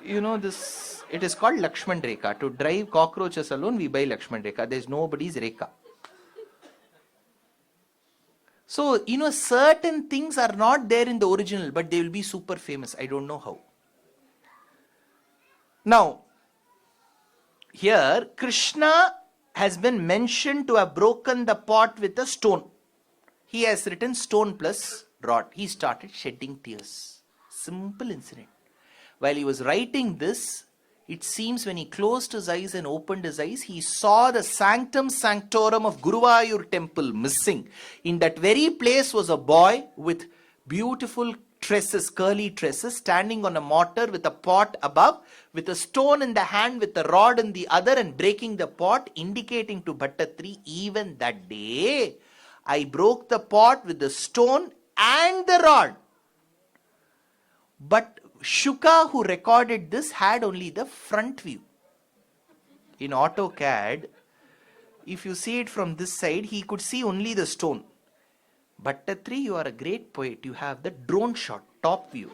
you know this, it is called Lakshman Rekha. To drive cockroaches alone, we buy Lakshman Rekha. There is nobody's Rekha. So, certain things are not there in the original, but they will be super famous. I don't know how. Now, here, Krishna has been mentioned to have broken the pot with a stone. He has written stone plus rod. He started shedding tears. Simple incident. While he was writing this, it seems when he closed his eyes and opened his eyes, he saw the sanctum sanctorum of Guruvayur temple missing. In that very place was a boy with beautiful tresses, curly tresses, standing on a mortar with a pot above, with a stone in the hand, with a rod in the other, and breaking the pot, indicating to Bhattadhri, even that day, I broke the pot with the stone and the rod. But Shuka, who recorded this, had only the front view. In AutoCAD, if you see it from this side, he could see only the stone. Bhattadhri, you are a great poet. You have the drone shot, top view.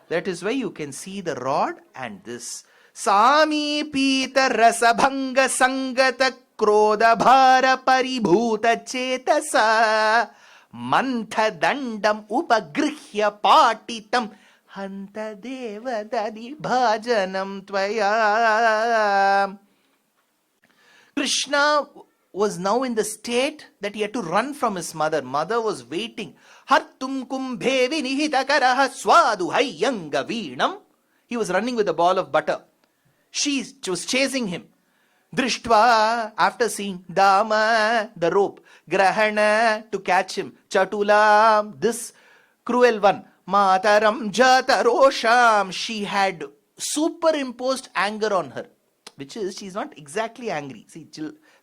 That is why you can see the rod and this. Sami pita rasabhanga sangata krodha bhara paribhuta chetasa mantha dandam upagrihya patitam Hanta deva dadi bhajanam tvaya. Krishna was now in the state that he had to run from his mother. Mother was waiting. Hartum kumbhe vinihita swadu hayyanga veenam. He was running with a ball of butter. She was chasing him. Drishtva, after seeing Dama, the rope. Grahana, to catch him. Chatula, this cruel one. Mataram jatarosham. She had superimposed anger on her, which is, she's not exactly angry. See,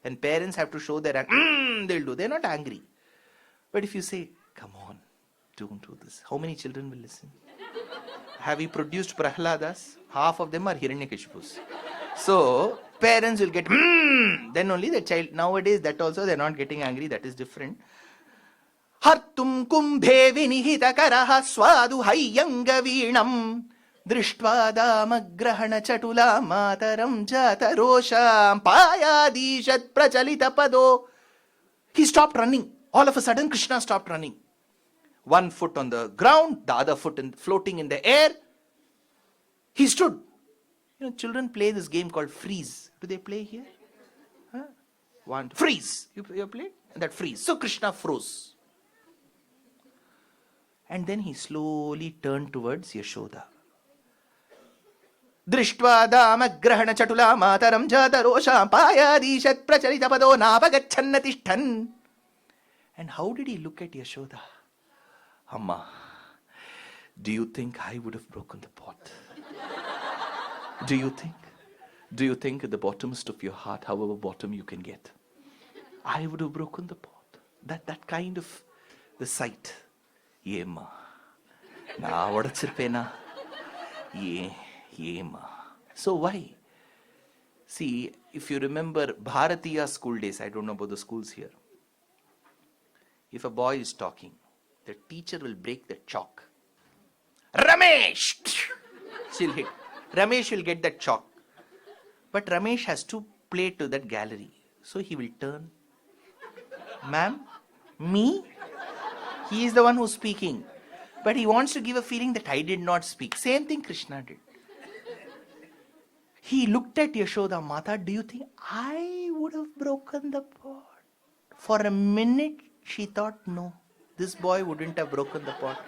when parents have to show their anger, they'll do. They're not angry. But if you say, come on, don't do this, how many children will listen? Have we produced Prahladas? Half of them are Hiranyakashipus. So, parents will get, then only the child. Nowadays, that also they're not getting angry. That is different. Hartum kumbhe vinihita karaha swadu hayyanga veenam. Drishtva damagrahana chatula mataram jatarosham payadishat prachalita pado. He stopped running. All of a sudden, Krishna stopped running. One foot on the ground, the other foot floating in the air. He stood. Children play this game called freeze. Do they play here? Huh? One, freeze. You play? And that freeze. So Krishna froze. And then he slowly turned towards Yashoda. Drishtva damagrahana chatula mataram jatarosham payadishat pracharita pado napagacchannatishtan. And how did he look at Yashoda? Amma, do you think I would have broken the pot? Do you think? Do you think at the bottomest of your heart, however bottom you can get, I would have broken the pot? That kind of the sight. Yema. Na vadachirpena. Yema. So why? See, if you remember Bharatiya school days, I don't know about the schools here. If a boy is talking, the teacher will break the chalk. Ramesh! She'll hit. Ramesh will get that chalk. But Ramesh has to play to that gallery. So he will turn. Ma'am? Me? He is the one who's speaking. But he wants to give a feeling that I did not speak. Same thing Krishna did. He looked at Yashoda Mata. Do you think I would have broken the pot? For a minute, she thought, no, this boy wouldn't have broken the pot.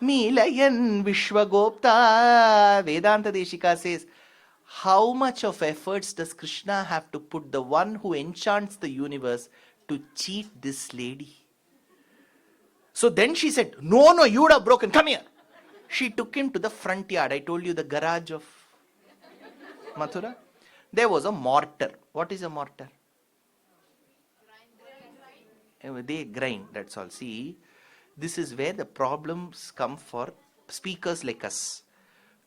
Milayan Vishwagopta. Vedanta Deshika says, how much of efforts does Krishna have to put, the one who enchants the universe, to cheat this lady? So then she said, no, you would have broken. Come here. She took him to the front yard. I told you the garage of Mathura. There was a mortar. What is a mortar? They grind, that's all. See, this is where the problems come for speakers like us.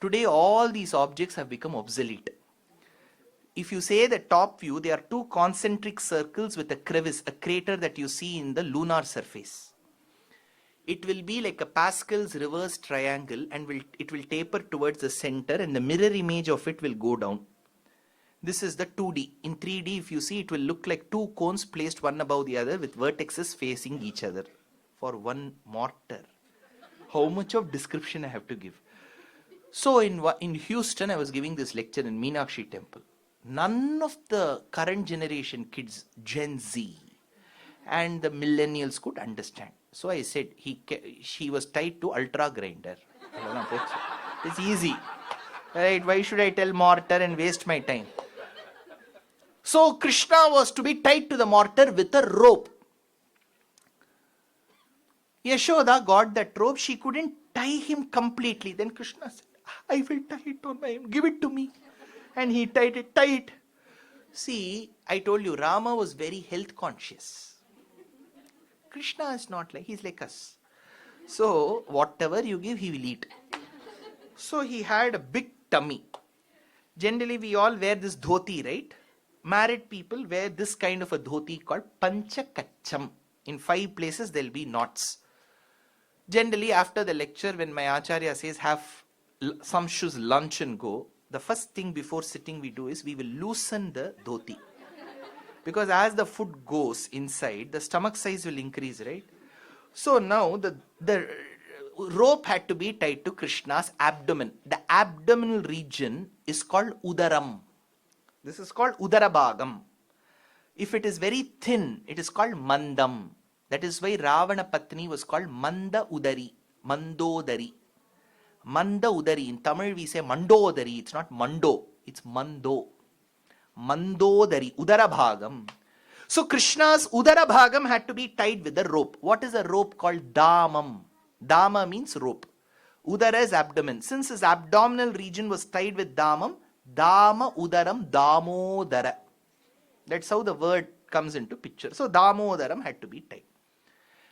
Today, all these objects have become obsolete. If you say the top view, there are two concentric circles with a crevice, a crater that you see in the lunar surface. It will be like a Pascal's reverse triangle, and it will taper towards the center, and the mirror image of it will go down. This is the 2D. In 3D, if you see, it will look like two cones placed one above the other with vertexes facing each other for one mortar. How much of description I have to give? So in Houston, I was giving this lecture in Meenakshi temple. None of the current generation kids, Gen Z, and the millennials could understand. So I said, she was tied to ultra grinder. It's easy. Right? Why should I tell mortar and waste my time? So Krishna was to be tied to the mortar with a rope. Yashoda got that rope. She couldn't tie him completely. Then Krishna said, I will tie it on my own. Give it to me. And he tied it tight. See, I told you, Rama was very health conscious. Krishna is not like, he's like us. So, whatever you give, he will eat. So, he had a big tummy. Generally, we all wear this dhoti, right? Married people wear this kind of a dhoti called panchakacham. In 5 places, there will be knots. Generally, after the lecture, when my acharya says, have some shoes, lunch and go, the first thing before sitting we do is, we will loosen the dhoti. Because as the food goes inside, the stomach size will increase, right? So now the rope had to be tied to Krishna's abdomen. The abdominal region is called Udaram. This is called Udarabhagam. If it is very thin, it is called Mandam. That is why Ravana Patni was called Manda Udari. Mandodari. Manda Udari. In Tamil we say Mandodari. It's not Mando. It's Mando. Mandodari. Udarabhagam. So Krishna's Udarabhagam had to be tied with a rope. What is a rope called? Damam. Dama means rope. Udara is abdomen. Since his abdominal region was tied with Damam, Dama Udaram Damodara. That's how the word comes into picture. So Damodaram had to be tied.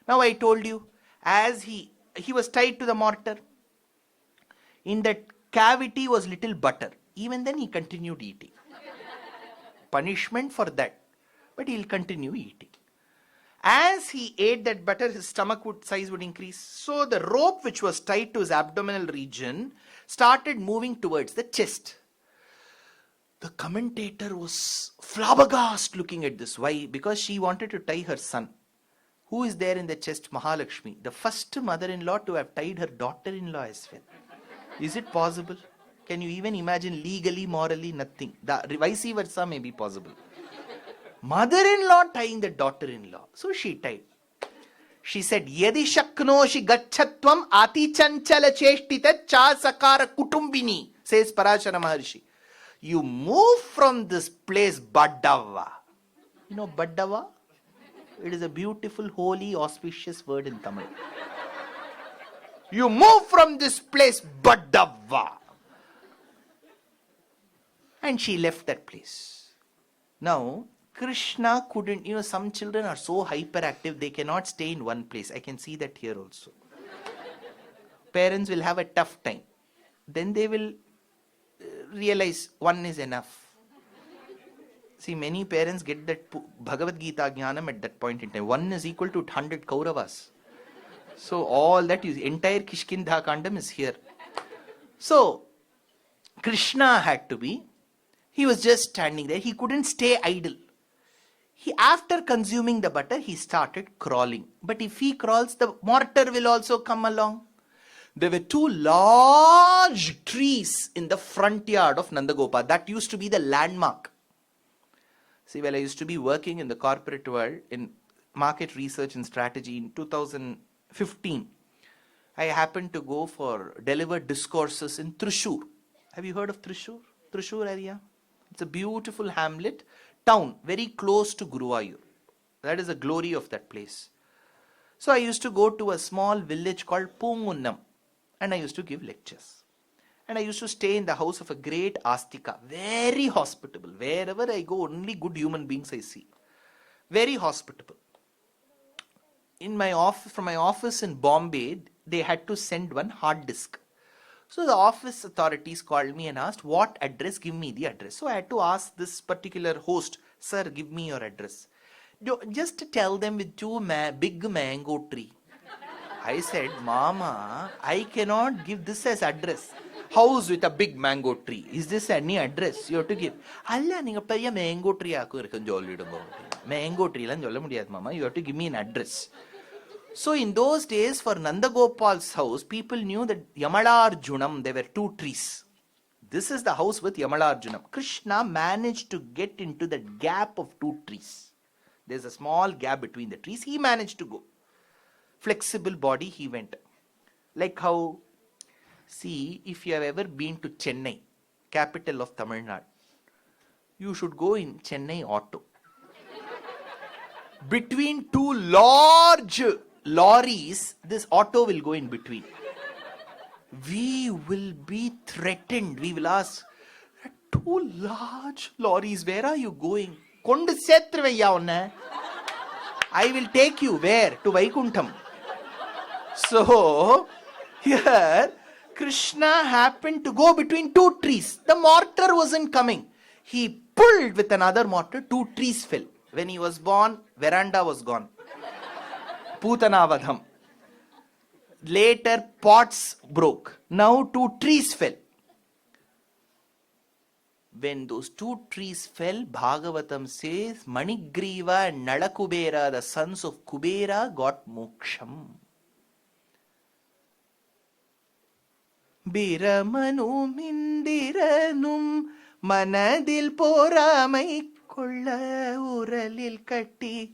Now I told you, as he was tied to the mortar, in that cavity was little butter. Even then he continued eating. Punishment for that. But he'll continue eating. As he ate that butter, his stomach size would increase. So the rope which was tied to his abdominal region started moving towards the chest. The commentator was flabbergasted looking at this. Why? Because she wanted to tie her son. Who is there in the chest? Mahalakshmi, the first mother-in-law to have tied her daughter-in-law as well. Is it possible? Can you even imagine? Legally, morally, nothing. The vice versa may be possible. Mother-in-law tying the daughter-in-law. So she tied. She said, Yadi shaknoshi gachatvam ati chanchala cheshtita cha sakara kutumbini, says Parashara Maharshi. You move from this place, Badava. You know Badava? It is a beautiful, holy, auspicious word in Tamil. You move from this place, Badava. And she left that place. Now, Krishna couldn't, some children are so hyperactive, they cannot stay in one place. I can see that here also. Parents will have a tough time. Then they will realize one is enough. See, many parents get that Bhagavad Gita Jnanam at that point in time. 1 is equal to 100 Kauravas. So all that is, entire Kishkindha Kandam is here. So, Krishna had to be, he was just standing there. He couldn't stay idle. After consuming the butter, he started crawling. But if he crawls, the mortar will also come along. There were 2 large trees in the front yard of Nandagopal. That used to be the landmark. See, I used to be working in the corporate world in market research and strategy in 2015. I happened to go for delivered discourses in Thrissur. Have you heard of Thrissur? Thrissur area? It's a beautiful hamlet, town, very close to Guruvayur. That is the glory of that place. So I used to go to a small village called Pungunnam and I used to give lectures. And I used to stay in the house of a great astika, very hospitable. Wherever I go, only good human beings I see. Very hospitable. From my office in Bombay, they had to send one hard disk. So the office authorities called me and asked, what address? Give me the address. So I had to ask this particular host, sir, give me your address. Just tell them with 2 big mango tree. I said, Mama, I cannot give this as address. House with a big mango tree. Is this any address you have to give? Alla, ninga pariya mango tree aakku irukku sollidungo. Mango tree la solla mudiyadhu, Mama. You have to give me an address. So in those days, for Nandagopal's house, people knew that Yamalarjunam, there were 2 trees. This is the house with Yamalarjunam. Krishna managed to get into the gap of 2 trees. There's a small gap between the trees. He managed to go. Flexible body, he went. Like how, see, if you have ever been to Chennai, capital of Tamil Nadu, you should go in Chennai auto. Between 2 large lorries, this auto will go in between. We will be threatened. We will ask, 2 large lorries, where are you going? Kondu setruvaiya unna. I will take you where? To Vaikuntham. So, here, Krishna happened to go between 2 trees. The mortar wasn't coming. He pulled with another mortar, 2 trees fell. When he was born, veranda was gone. Pootana Vadham. Later, pots broke. Now 2 trees fell. When those 2 trees fell, Bhagavatam says, Manigriva and Nalakubera, the sons of Kubera, got moksham. Biramanum indiranum manadil poramai kolla uralil katti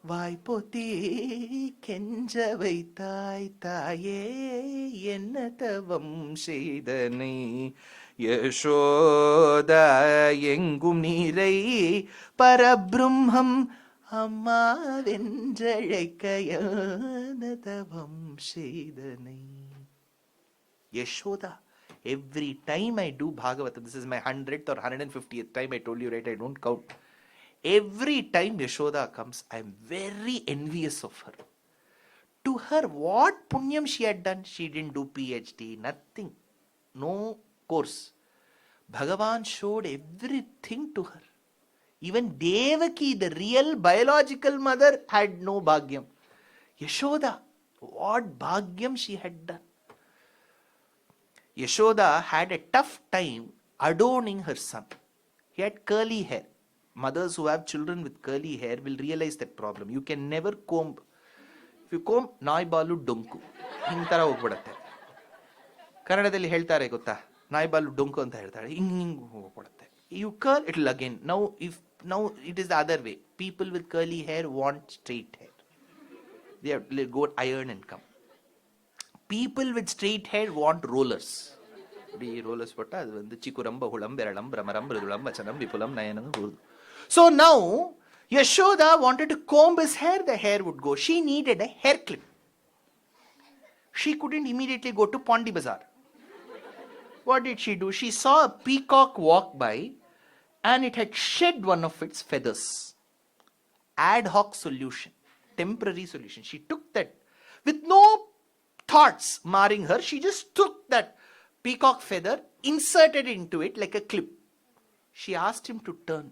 vaipoti kenja vaitai taye ennatavam seidane Yashoda engum nirai parabrahmam amma venjalaikayannatavam seidane. Yashoda. Every time I do Bhagavatam, this is my 100th or 150th time, I told you, right? I don't count. Every time Yashoda comes, I am very envious of her. To her, what punyam she had done? She didn't do PhD, nothing. No course. Bhagavan showed everything to her. Even Devaki, the real biological mother, had no bhagyam. Yashoda, what bhagyam she had done. Yashoda had a tough time adorning her son. He had curly hair. Mothers who have children with curly hair will realize that problem. You can never comb. If you comb, ನಾಯಿ ಬಾಲು ಡೊಂಕು ಹಿಂಗ್ ತರ ಹೋಗ್ಬಿಡತ್ತೆ. ಕನ್ನಡದಲ್ಲಿ ಹೇಳ್ತಾರೆ ಗೊತ್ತಾ, ನಾಯಿ ಬಾಲು ಡೊಂಕು ಅಂತ ಹೇಳ್ತಾರೆ, ಹಿಂಗ್ ಹೋಗ್ಬಿಡತ್ತೆ. You curl, it will again. Now it is the other way. People with curly hair want straight hair. They have to go iron and come. People with straight hair want rollers. Rollers போட்டா அது வந்து சிக்குரம்ப ஹுளம் பெரளம் பிரமரம் மிருதுளம் வச்சனம் Vipulam நயனம் Gurtu. So now Yashoda wanted to comb his hair, the hair would go. She needed a hair clip. She couldn't immediately go to Pondi Bazaar. What did she do? She saw a peacock walk by and it had shed one of its feathers. Ad hoc solution, temporary solution. She took that with no thoughts marring her. She just took that peacock feather, inserted into it like a clip. She asked him to turn.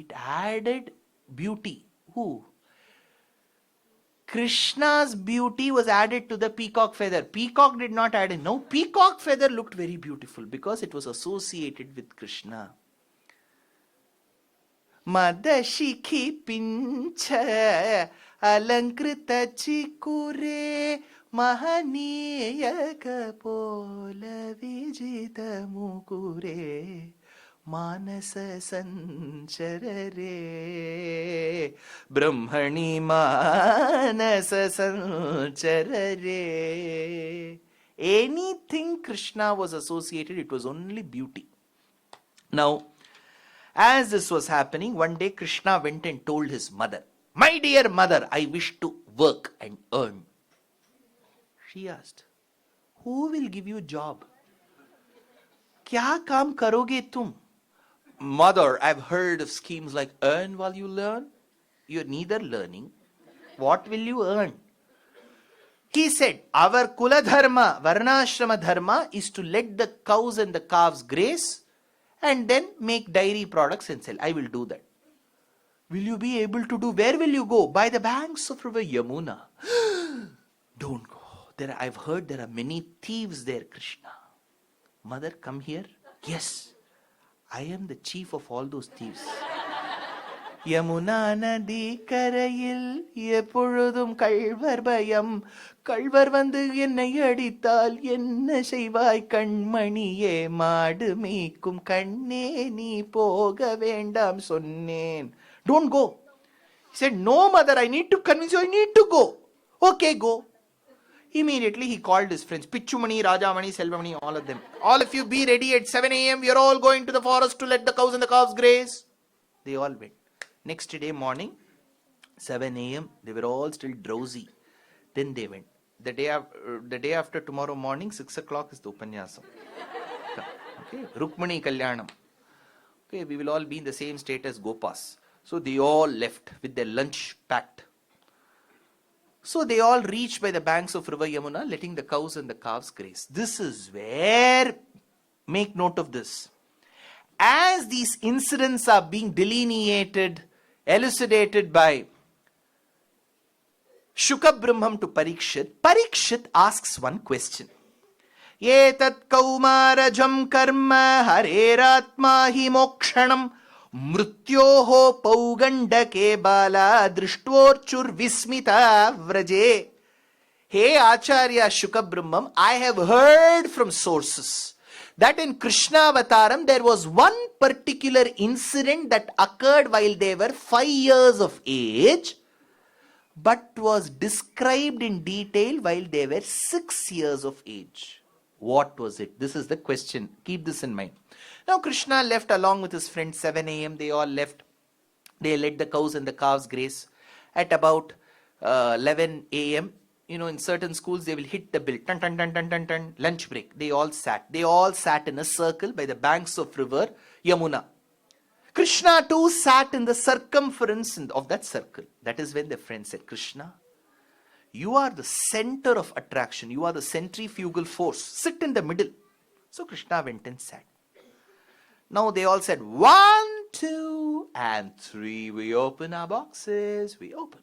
It added beauty. Who? Krishna's beauty was added to the peacock feather. Peacock did not add it. No, peacock feather looked very beautiful because it was associated with Krishna. Madashikhi pincha alankrita chikure mahaniyaka pola vijita mukure manasa sancharare brahmani manasa sancharare. Anything Krishna was associated, it was only beauty. Now, as this was happening, one day Krishna went and told his mother, "My dear mother, I wish to work and earn." She asked, "Who will give you a job? Kya kaam karoge tum?" "Mother, I've heard of schemes like earn while you learn." You're neither learning. What will you earn? He said, "Our Kula Dharma, Varnashrama Dharma is to let the cows and the calves graze and then make dairy products and sell. I will do that." "Will you be able to do? Where will you go?" "By the banks of river Yamuna." "Don't go. I've heard there are many thieves there, Krishna." "Mother, come here." "Yes, I am the chief of all those thieves." Yamuna நதி கரையில் எப்பொழுதும் கள்வர் பயம், கள்வர் வந்து என்னை அடித்தால் என்ன செய்வாய் கண்மணியே, மாடு மேய்க்கும் கண்ணே நீ போக வேண்டாம் சொன்னேன். "Don't go." He said, "No mother, I need to convince you, I need to go." "Okay, go." Immediately he called his friends, Pichumani, Rajamani, Selvamani, all of them. "All of you be ready at 7 a.m. We are all going to the forest to let the cows and the calves graze." They all went. Next day morning, 7 a.m., they were all still drowsy. Then they went. The day after tomorrow morning, 6 o'clock is the Upanyasam. Okay, Rukmani Kalyanam. Okay, we will all be in the same state as Gopas. So they all left with their lunch packed. So they all reached by the banks of river Yamuna, letting the cows and the calves graze. This is where, make note of this. As these incidents are being delineated, elucidated by Shuka Brahmam to Parikshit, Parikshit asks one question. Etat kaumarajam karma hareratma hi mokshanam mrutyoho paugandake bala drishtvorchur vismita vraje. Hey Acharya Shuka Brahmam, I have heard from sources that in Krishna Avataram there was one particular incident that occurred while they were 5 years of age, but was described in detail while they were 6 years of age. What was it? This is the question. Keep this in mind. Now Krishna left along with his friends 7 a.m. They all left. They let the cows and the calves graze. At about 11 a.m., in certain schools, they will hit the bell. Tan, tan, tan, tan, tan, tan, lunch break. They all sat in a circle by the banks of river Yamuna. Krishna too sat in the circumference of that circle. That is when the friend said, "Krishna, you are the center of attraction. You are the centrifugal force. Sit in the middle." So Krishna went and sat. Now they all said, 1, 2, and 3. We open our boxes. We open.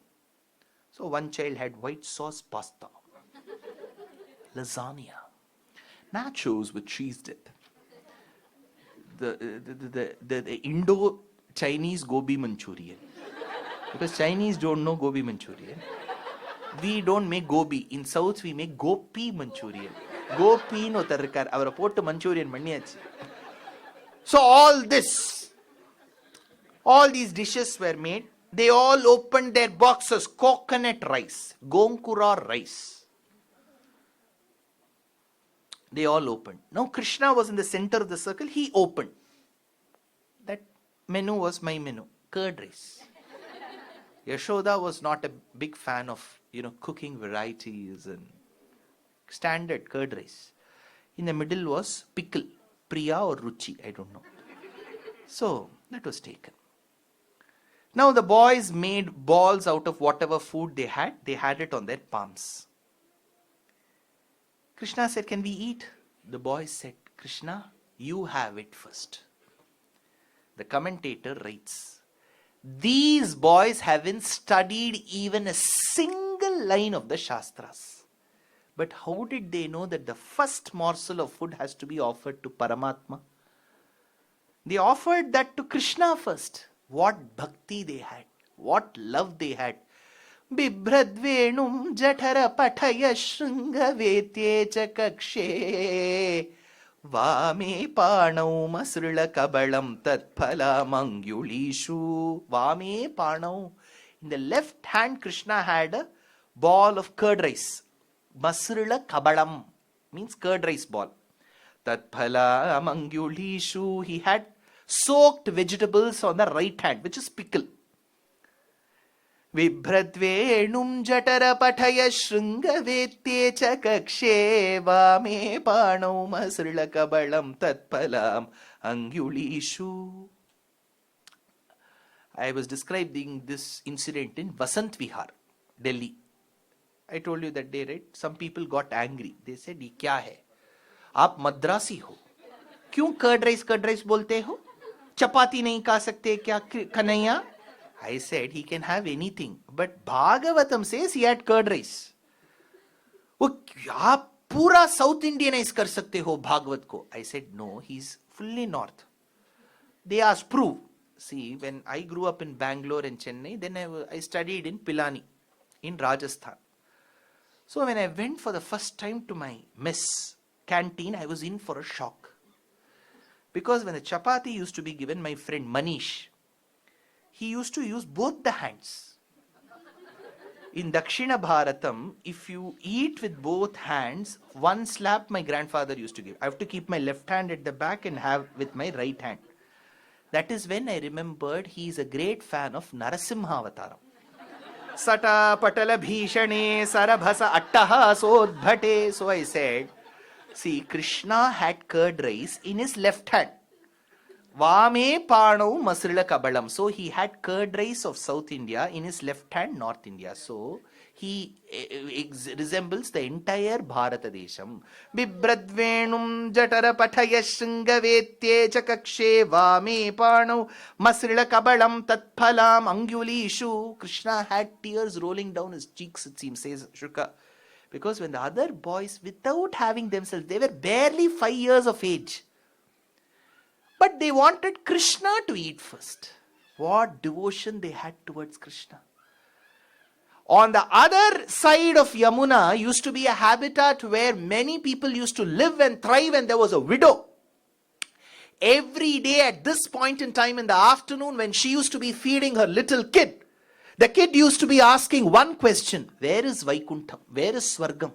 So one child had white sauce pasta, lasagna. Nachos with cheese dip. The Indo-Chinese gobi Manchurian. Because Chinese don't know gobi Manchurian. We don't make gobi. In South, we make gopi Manchurian. Gopi no tarkar. Our port Manchurian maniyachi. So all these dishes were made. They all opened their boxes. Coconut rice, Gonkura rice. They all opened. Now Krishna was in the center of the circle. He opened. That menu was my menu. Curd rice. Yashoda was not a big fan of, cooking varieties and standard curd rice. In the middle was pickle. Priya or Ruchi, I don't know. So that was taken. Now the boys made balls out of whatever food they had. They had it on their palms. Krishna said, can we eat? The boys said, Krishna, you have it first. The commentator writes, these boys haven't studied even a single line of the Shastras. But how did they know that the first morsel of food has to be offered to Paramatma? They offered that to Krishna first. What bhakti they had, what love they had. Bibhradvenum jatara pataya shringavetye chakakshe vame panau masrila kabalam tatphala mangyulishu. Vame panau. In the left hand, Krishna had a ball of curd rice. Masrila kabalam means curd rice ball. Tatphala mangyulishu. He had soaked vegetables on the right hand, which is pickle. Vibhradvenum jatara pataya shringavetye chakakshe vame panau masrila kabalam tatpalam angyulishu. I was describing this incident in Vasant Vihar, Delhi. I told you that day, right? Some people got angry. They said, "Ye kya hai? Aap Madrasi ho? Kyun curd rice bolte ho? Chapati nahi kha sakte kya Kanhaiya?" I said, he can have anything. But Bhagavatam says he had curd rice. वो आप पूरा South Indianize कर सकते हो भागवत को. I said, no, he's fully North. They asked, prove. See, when I grew up in Bangalore and Chennai, then I studied in Pilani, in Rajasthan. So when I went for the first time to my mess canteen, I was in for a shock. Because when the chapati used to be given, my friend Manish, he used to use both the hands. In Dakshina Bharatam, if you eat with both hands, one slap my grandfather used to give. I have to keep my left hand at the back and have with my right hand. That is when I remembered he is a great fan of Narasimha Avataram. Sata patala bhishane sarabhasa attaha sodbhate. So I said, see, Krishna had curd rice in his left hand. Vame panau masrila kabalam. So he had curd rice of South India in his left hand, North India. So he resembles the entire Bharata Desham. Bibhradvenum jatara pataya shringavetye chakakshe vame panau masrila kabalam tatphalam angyulishu. Krishna had tears rolling down his cheeks, it seems, says Shuka. Because when the other boys, without having themselves, they were barely 5 years of age. But they wanted Krishna to eat first. What devotion they had towards Krishna. On the other side of Yamuna used to be a habitat where many people used to live and thrive, and there was a widow. Every day at this point in time in the afternoon, when she used to be feeding her little kid, the kid used to be asking one question: where is Vaikuntham? Where is Swargam?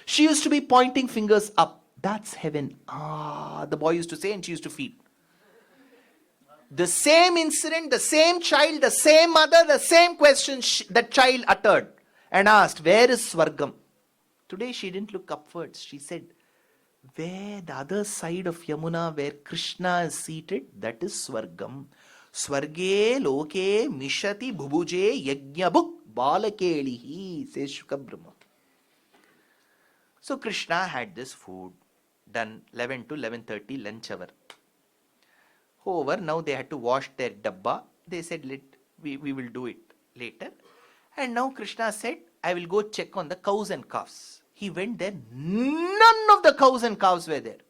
She used to be pointing fingers up. That's heaven. The boy used to say, and she used to feed. The same incident, the same child, the same mother, the same question that child uttered and asked, where is Swargam? Today she didn't look upwards. She said, where the other side of Yamuna, where Krishna is seated, that is Swargam. Swarge loke mishati bhubuje yajnabhuk balakelihi, says Shuka Brahma. So Krishna had this food done 11 to 11:30 lunch hour. However, now they had to wash their dabba. They said, we will do it later. And now Krishna said, I will go check on the cows and calves. He went there, none of the cows and calves were there.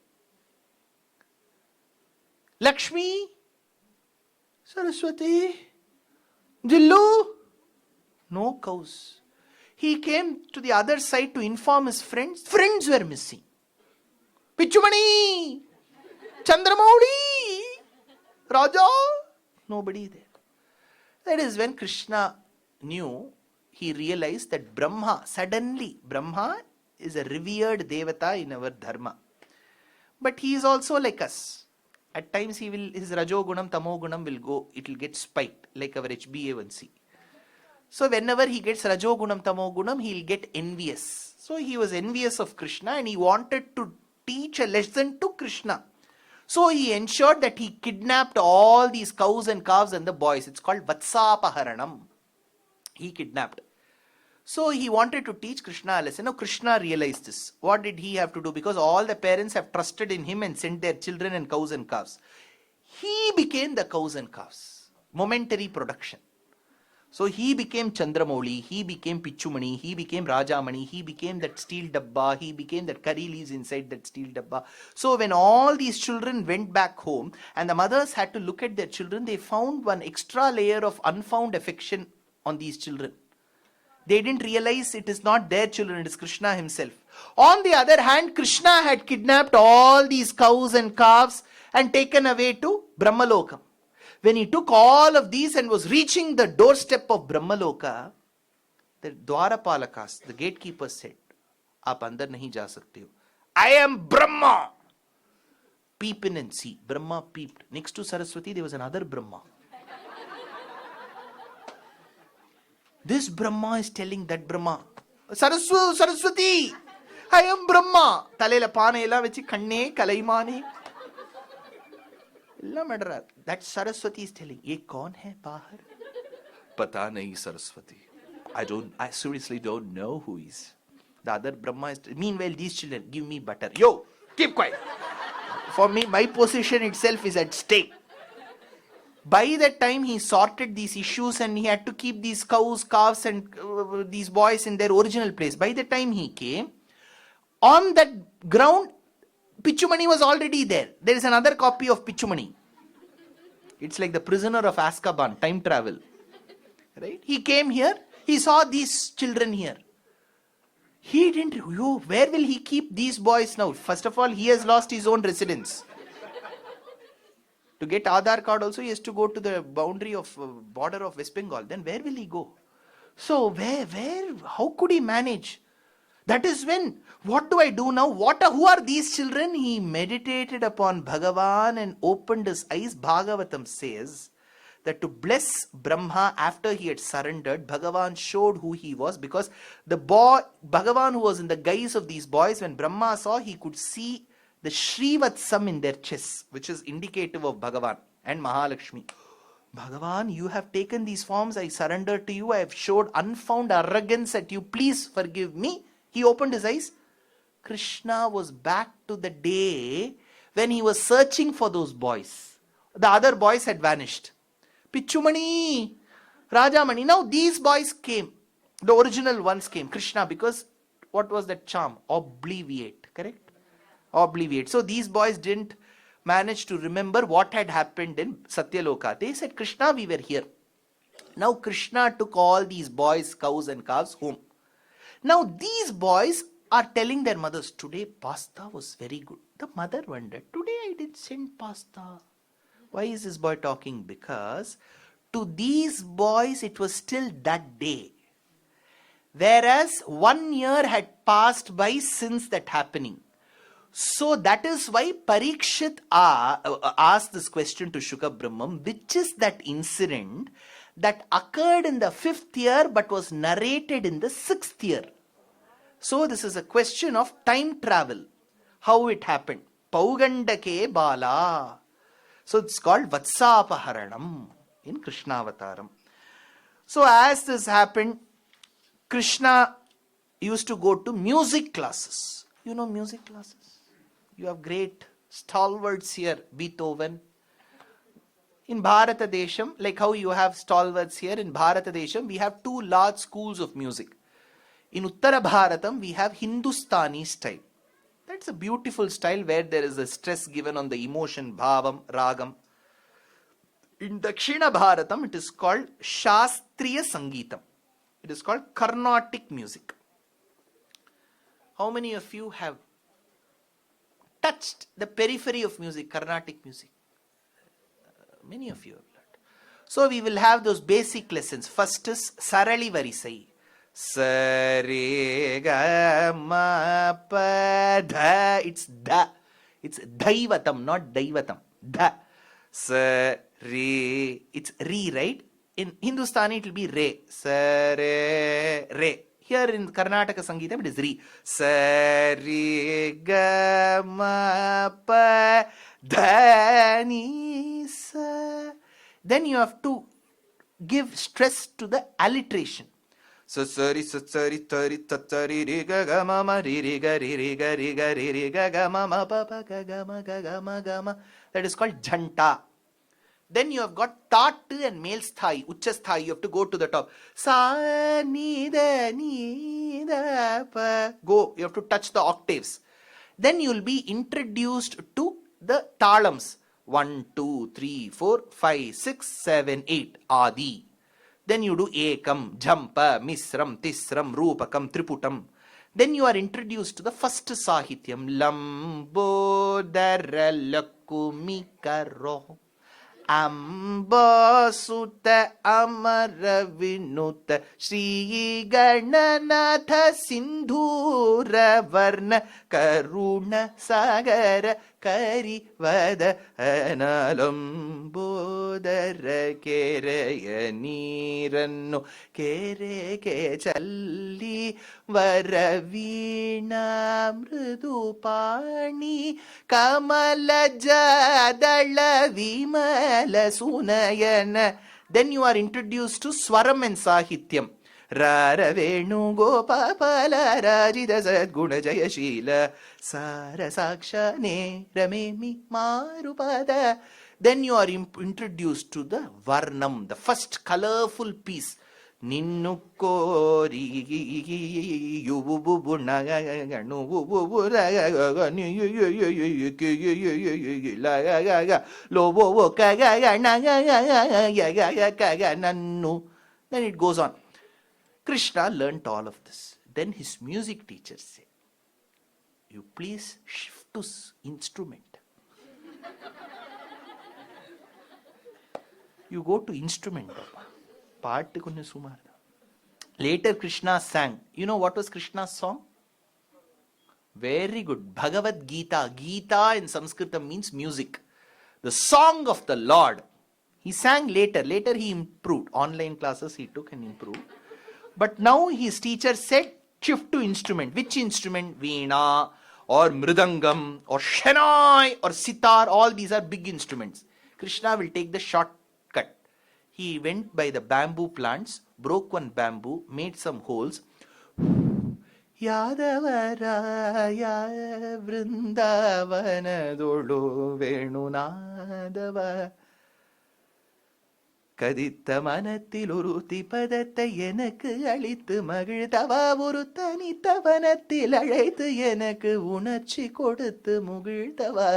Lakshmi, Saraswati, Dillu, no cows. He came to the other side to inform his friends. Friends were missing. Pichumani, Chandramauli, Raja, nobody there. That is when Krishna knew, he realized that Brahma is a revered devata in our dharma. But he is also like us. At times his rajogunam, tamogunam will go, it will get spiked like our HbA1c. So whenever he gets rajogunam, tamogunam, he will get envious. So he was envious of Krishna and he wanted to teach a lesson to Krishna. So he ensured that he kidnapped all these cows and calves and the boys. It's called Vatsapaharanam. He kidnapped. So he wanted to teach Krishna a lesson. Now Krishna realized this. What did he have to do? Because all the parents have trusted in him and sent their children and cows and calves. He became the cows and calves. Momentary production. So he became Chandramouli, he became Pichumani, he became Rajamani, he became that steel dabba, he became that curry leaves inside that steel dabba. So when all these children went back home and the mothers had to look at their children, they found one extra layer of unfound affection on these children. They didn't realize it is not their children, it is Krishna himself. On the other hand, Krishna had kidnapped all these cows and calves and taken away to Brahmalokam. When he took all of these and was reaching the doorstep of Brahmaloka, the Dwarapalakas, the gatekeepers said, "Aap andar nahi ja sakte ho. I am Brahma." Peep in and see. Brahma peeped. Next to Saraswati, there was another Brahma. This Brahma is telling that Brahma, Saraswati, I am Brahma. Talela paanela vechi kanne kalaimani. That Saraswati is telling, "Ye kaun hai bahar?" Pata nahi Saraswati. I seriously don't know who is. The other Brahma is, meanwhile these children, "Give me butter." Yo, keep quiet. For me, my position itself is at stake. By that time he sorted these issues and he had to keep these cows, calves and these boys in their original place. By the time he came, on that ground, Pichumani was already there. There is another copy of Pichumani. It's like the prisoner of Azkaban, time travel. Right? He came here, he saw these children here. He didn't, where will he keep these boys now? First of all, he has lost his own residence. To get Aadhaar card also, he has to go to the boundary of border of West Bengal. Then where will he go? So how could he manage? That is when, what do I do now? Who are these children? He meditated upon Bhagavan and opened his eyes. Bhagavatam says that to bless Brahma after he had surrendered, Bhagavan showed who he was, because the boy, Bhagavan who was in the guise of these boys, when Brahma saw, he could see the Shrivatsam in their chests, which is indicative of Bhagavan and Mahalakshmi. Bhagavan, you have taken these forms, I surrender to you, I have showed unfound arrogance at you, please forgive me. He opened his eyes. Krishna was back to the day when he was searching for those boys. The other boys had vanished. Pichumani, Rajamani. Now these boys came. The original ones came. Krishna, because what was that charm? Obliviate, correct? Obliviate. So these boys didn't manage to remember what had happened in Satyaloka. They said, "Krishna, we were here." Now Krishna took all these boys, cows and calves home. Now these boys are telling their mothers, "Today pasta was very good." The mother wondered, "Today I did send pasta." Why is this boy talking? Because to these boys it was still that day. Whereas 1 year had passed by since that happening. So that is why Parikshit asked this question to Shuka Brahman, which is that incident that occurred in the 5th year but was narrated in the 6th year. So this is a question of time travel. How it happened. Paugandake Bala. So it's called Vatsapaharanam in Krishna Avataram. So as this happened, Krishna used to go to music classes. You know music classes? You have great stalwarts here, Beethoven. In Bharata Desham, like how you have stalwarts here, in Bharata Desham, we have 2 large schools of music. In Uttara Bharatam, we have Hindustani style. That's a beautiful style where there is a stress given on the emotion, bhavam, ragam. In Dakshina Bharatam, it is called Shastriya Sangeetam. It is called Carnatic music. How many of you have touched the periphery of music, Carnatic music? Many of you have learned. So we will have those basic lessons. First is Sarali Varisai. Sare ga ma pa dha. It's da. It's Daivatam, not Daivatam. Da. Sa re. It's re, right? In Hindustani it will be re. Sa re re. Here in Karnataka Sangeetam it is re. Sa re ga ma pa dha ni sa. Then you have to give stress to the alliteration. Sasari sasari tari tatari ri ga ga ma ma ri ri ga ri ri ga ri ga ri ri ga ga ma ma pa pa ga ga ma ga ga ma ga ma. That is called jhanta. Then you have got Tat and male sthai, Ucha sthai. You have to go to the top. Sa ni da pa. Go. You have to touch the octaves. Then you will be introduced to the talams. 1, 2, 3, 4, 5, 6, 7, 8. Adi. Then you do Ekam, Jhampa, Misram, Tisram, Rupakam, Triputam. Then you are introduced to the first Sahityam. Lambodara Lakumikaro. Amba Sutta Amara Vinuta Shri Gananatha Sindhura Varna Karuna Sagara Kari Vada Analambodara Keraya Nirannu Kere Ke Challi Varavina Mridupani Kamala Jadala Vimala Sunayana. Then you are introduced to Swaram and Sahityam. Rara Venugopal Rajida Sadguna Jayashila Sara Saksha Ramemi Marupada. Then you are introduced to the Varnam, the first colorful piece. Ninnu Kori Yububunaganu Lobo Kagananu. Then it goes on. Krishna learnt all of this. Then his music teacher said, you please shift to instrument. You go to instrument. Later Krishna sang. You know what was Krishna's song? Very good. Bhagavad Gita. Gita in Sanskrit means music. The song of the Lord. He sang later. Later he improved. Online classes he took and improved. But now his teacher said, shift to instrument. Which instrument? Veena or Mridangam or Shanai or Sitar. All these are big instruments. Krishna will take the shortcut. He went by the bamboo plants, broke one bamboo, made some holes. Yadavaraya Vrindavana Dolu Venunadava கதித்த மனத்தில் ஒரு திபதத்தை எனக்கு அளித்து மகிழ்தவா ஒரு தனித்தவனத்தில் அழைத்து எனக்கு உணர்ச்சி கொடுத்து முகிழ்தவா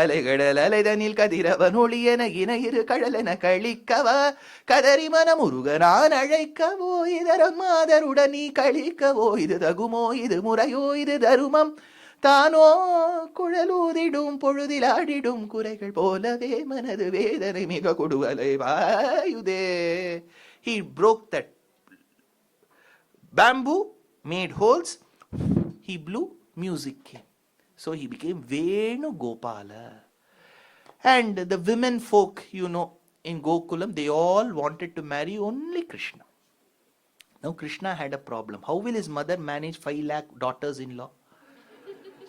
அலைகடல் அலைதனில் கதிரவன் ஒளியென இணையிரு கடலென கழிக்கவா கதறி மனம் உருக நான் அழைக்கவோ இதரம் மாதருடன் நீ கழிக்கவோ இது தகுமோ இது முறையோ இது தருமம் தானோ குழலூதிடும் பொழுதிலாடிடும் குறைகள் போலவே மனது வேதனை மிக கொடுவலை வாயுதே. He broke that bamboo, made holes, he blew, music came. So he became Venugopala. And the women folk, you know, in Gokulam, they all wanted to marry only Krishna. Now Krishna had a problem. How will his mother manage 5 lakh daughters-in-law?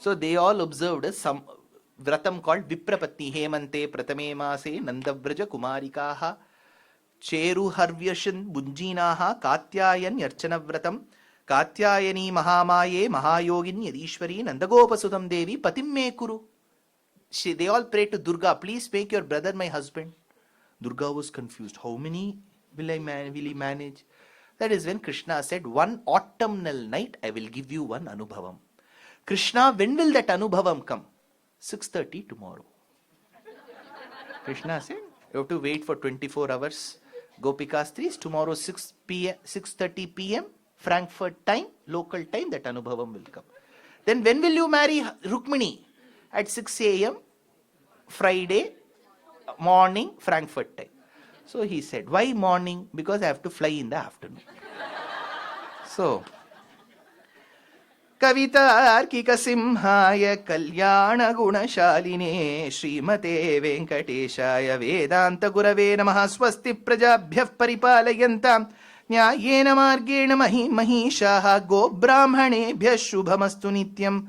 So they all observed some vratam called Viprapatni Hemante Pratame Mase Nandabraja Kumarikaha Cheru Harvyashan Bunjinaha Katyayan Yarchana Vratam Katyayani Mahamaye Mahayogin Yadishwari Nandagopasudam Devi Patim Me Kuru. They all prayed to Durga, please make your brother my husband. Durga was confused. How many will he manage? That is when Krishna said, one autumnal night I will give you one Anubhavam. Krishna, when will that Anubhavam come? 6:30 tomorrow. Krishna said, you have to wait for 24 hours. Gopikastris, tomorrow 6:30 p.m. Frankfurt time, local time, that Anubhavam will come. Then when will you marry Rukmini? At 6 a.m. Friday morning, Frankfurt time. So he said, why morning? Because I have to fly in the afternoon. So, Kavita Simhaya Kalyana Gunashaline Srimate Venkateshaya Vedanta Gurave Namaha Swasti Prajabhyah Paripalayantam Nyayena Margena Mahishaha Go Brahmanebhyah Shubhamastu Nityam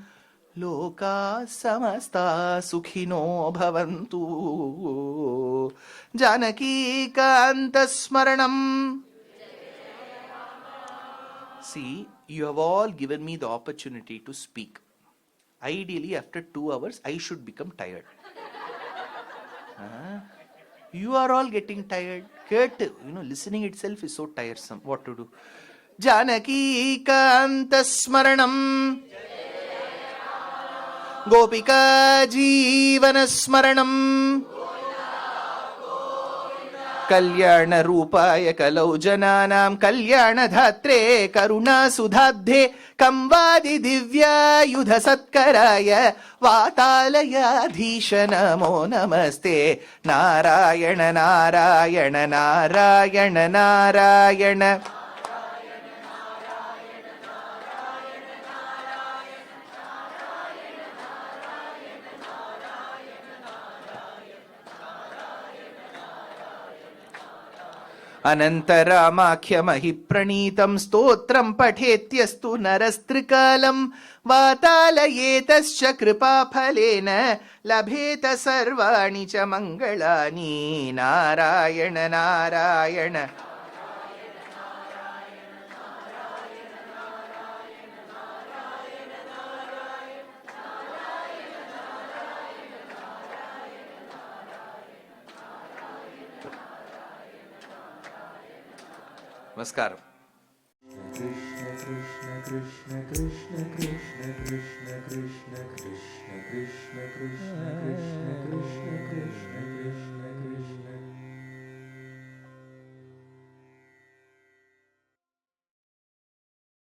Loka Samasta Sukhino Bhavantu Janaki Kanta Smaranam. See, you have all given me the opportunity to speak. Ideally, after 2 hours, I should become tired. You are all getting tired. Listening itself is so tiresome. What to do? Janaki Kanta Smaranam Gopika Jeevana Smaranam Kalyana Rupaya Kalau Jananam Kalyana Dhatre Karuna Sudhabde Kamvadi Divya Yudha Satkaraya Vatalaya Dhisha Namo Namaste Narayana Narayana Narayana Narayana Anantaramakhyamahi pranitam stotram pathetyastu narastrikalam vatalayetascha kripa phalena labheta sarvani cha mangalani narayana narayana. Namaskaram. Krishna Krishna Krishna Krishna Krishna Krishna Krishna Krishna Krishna Krishna Krishna Krishna Krishna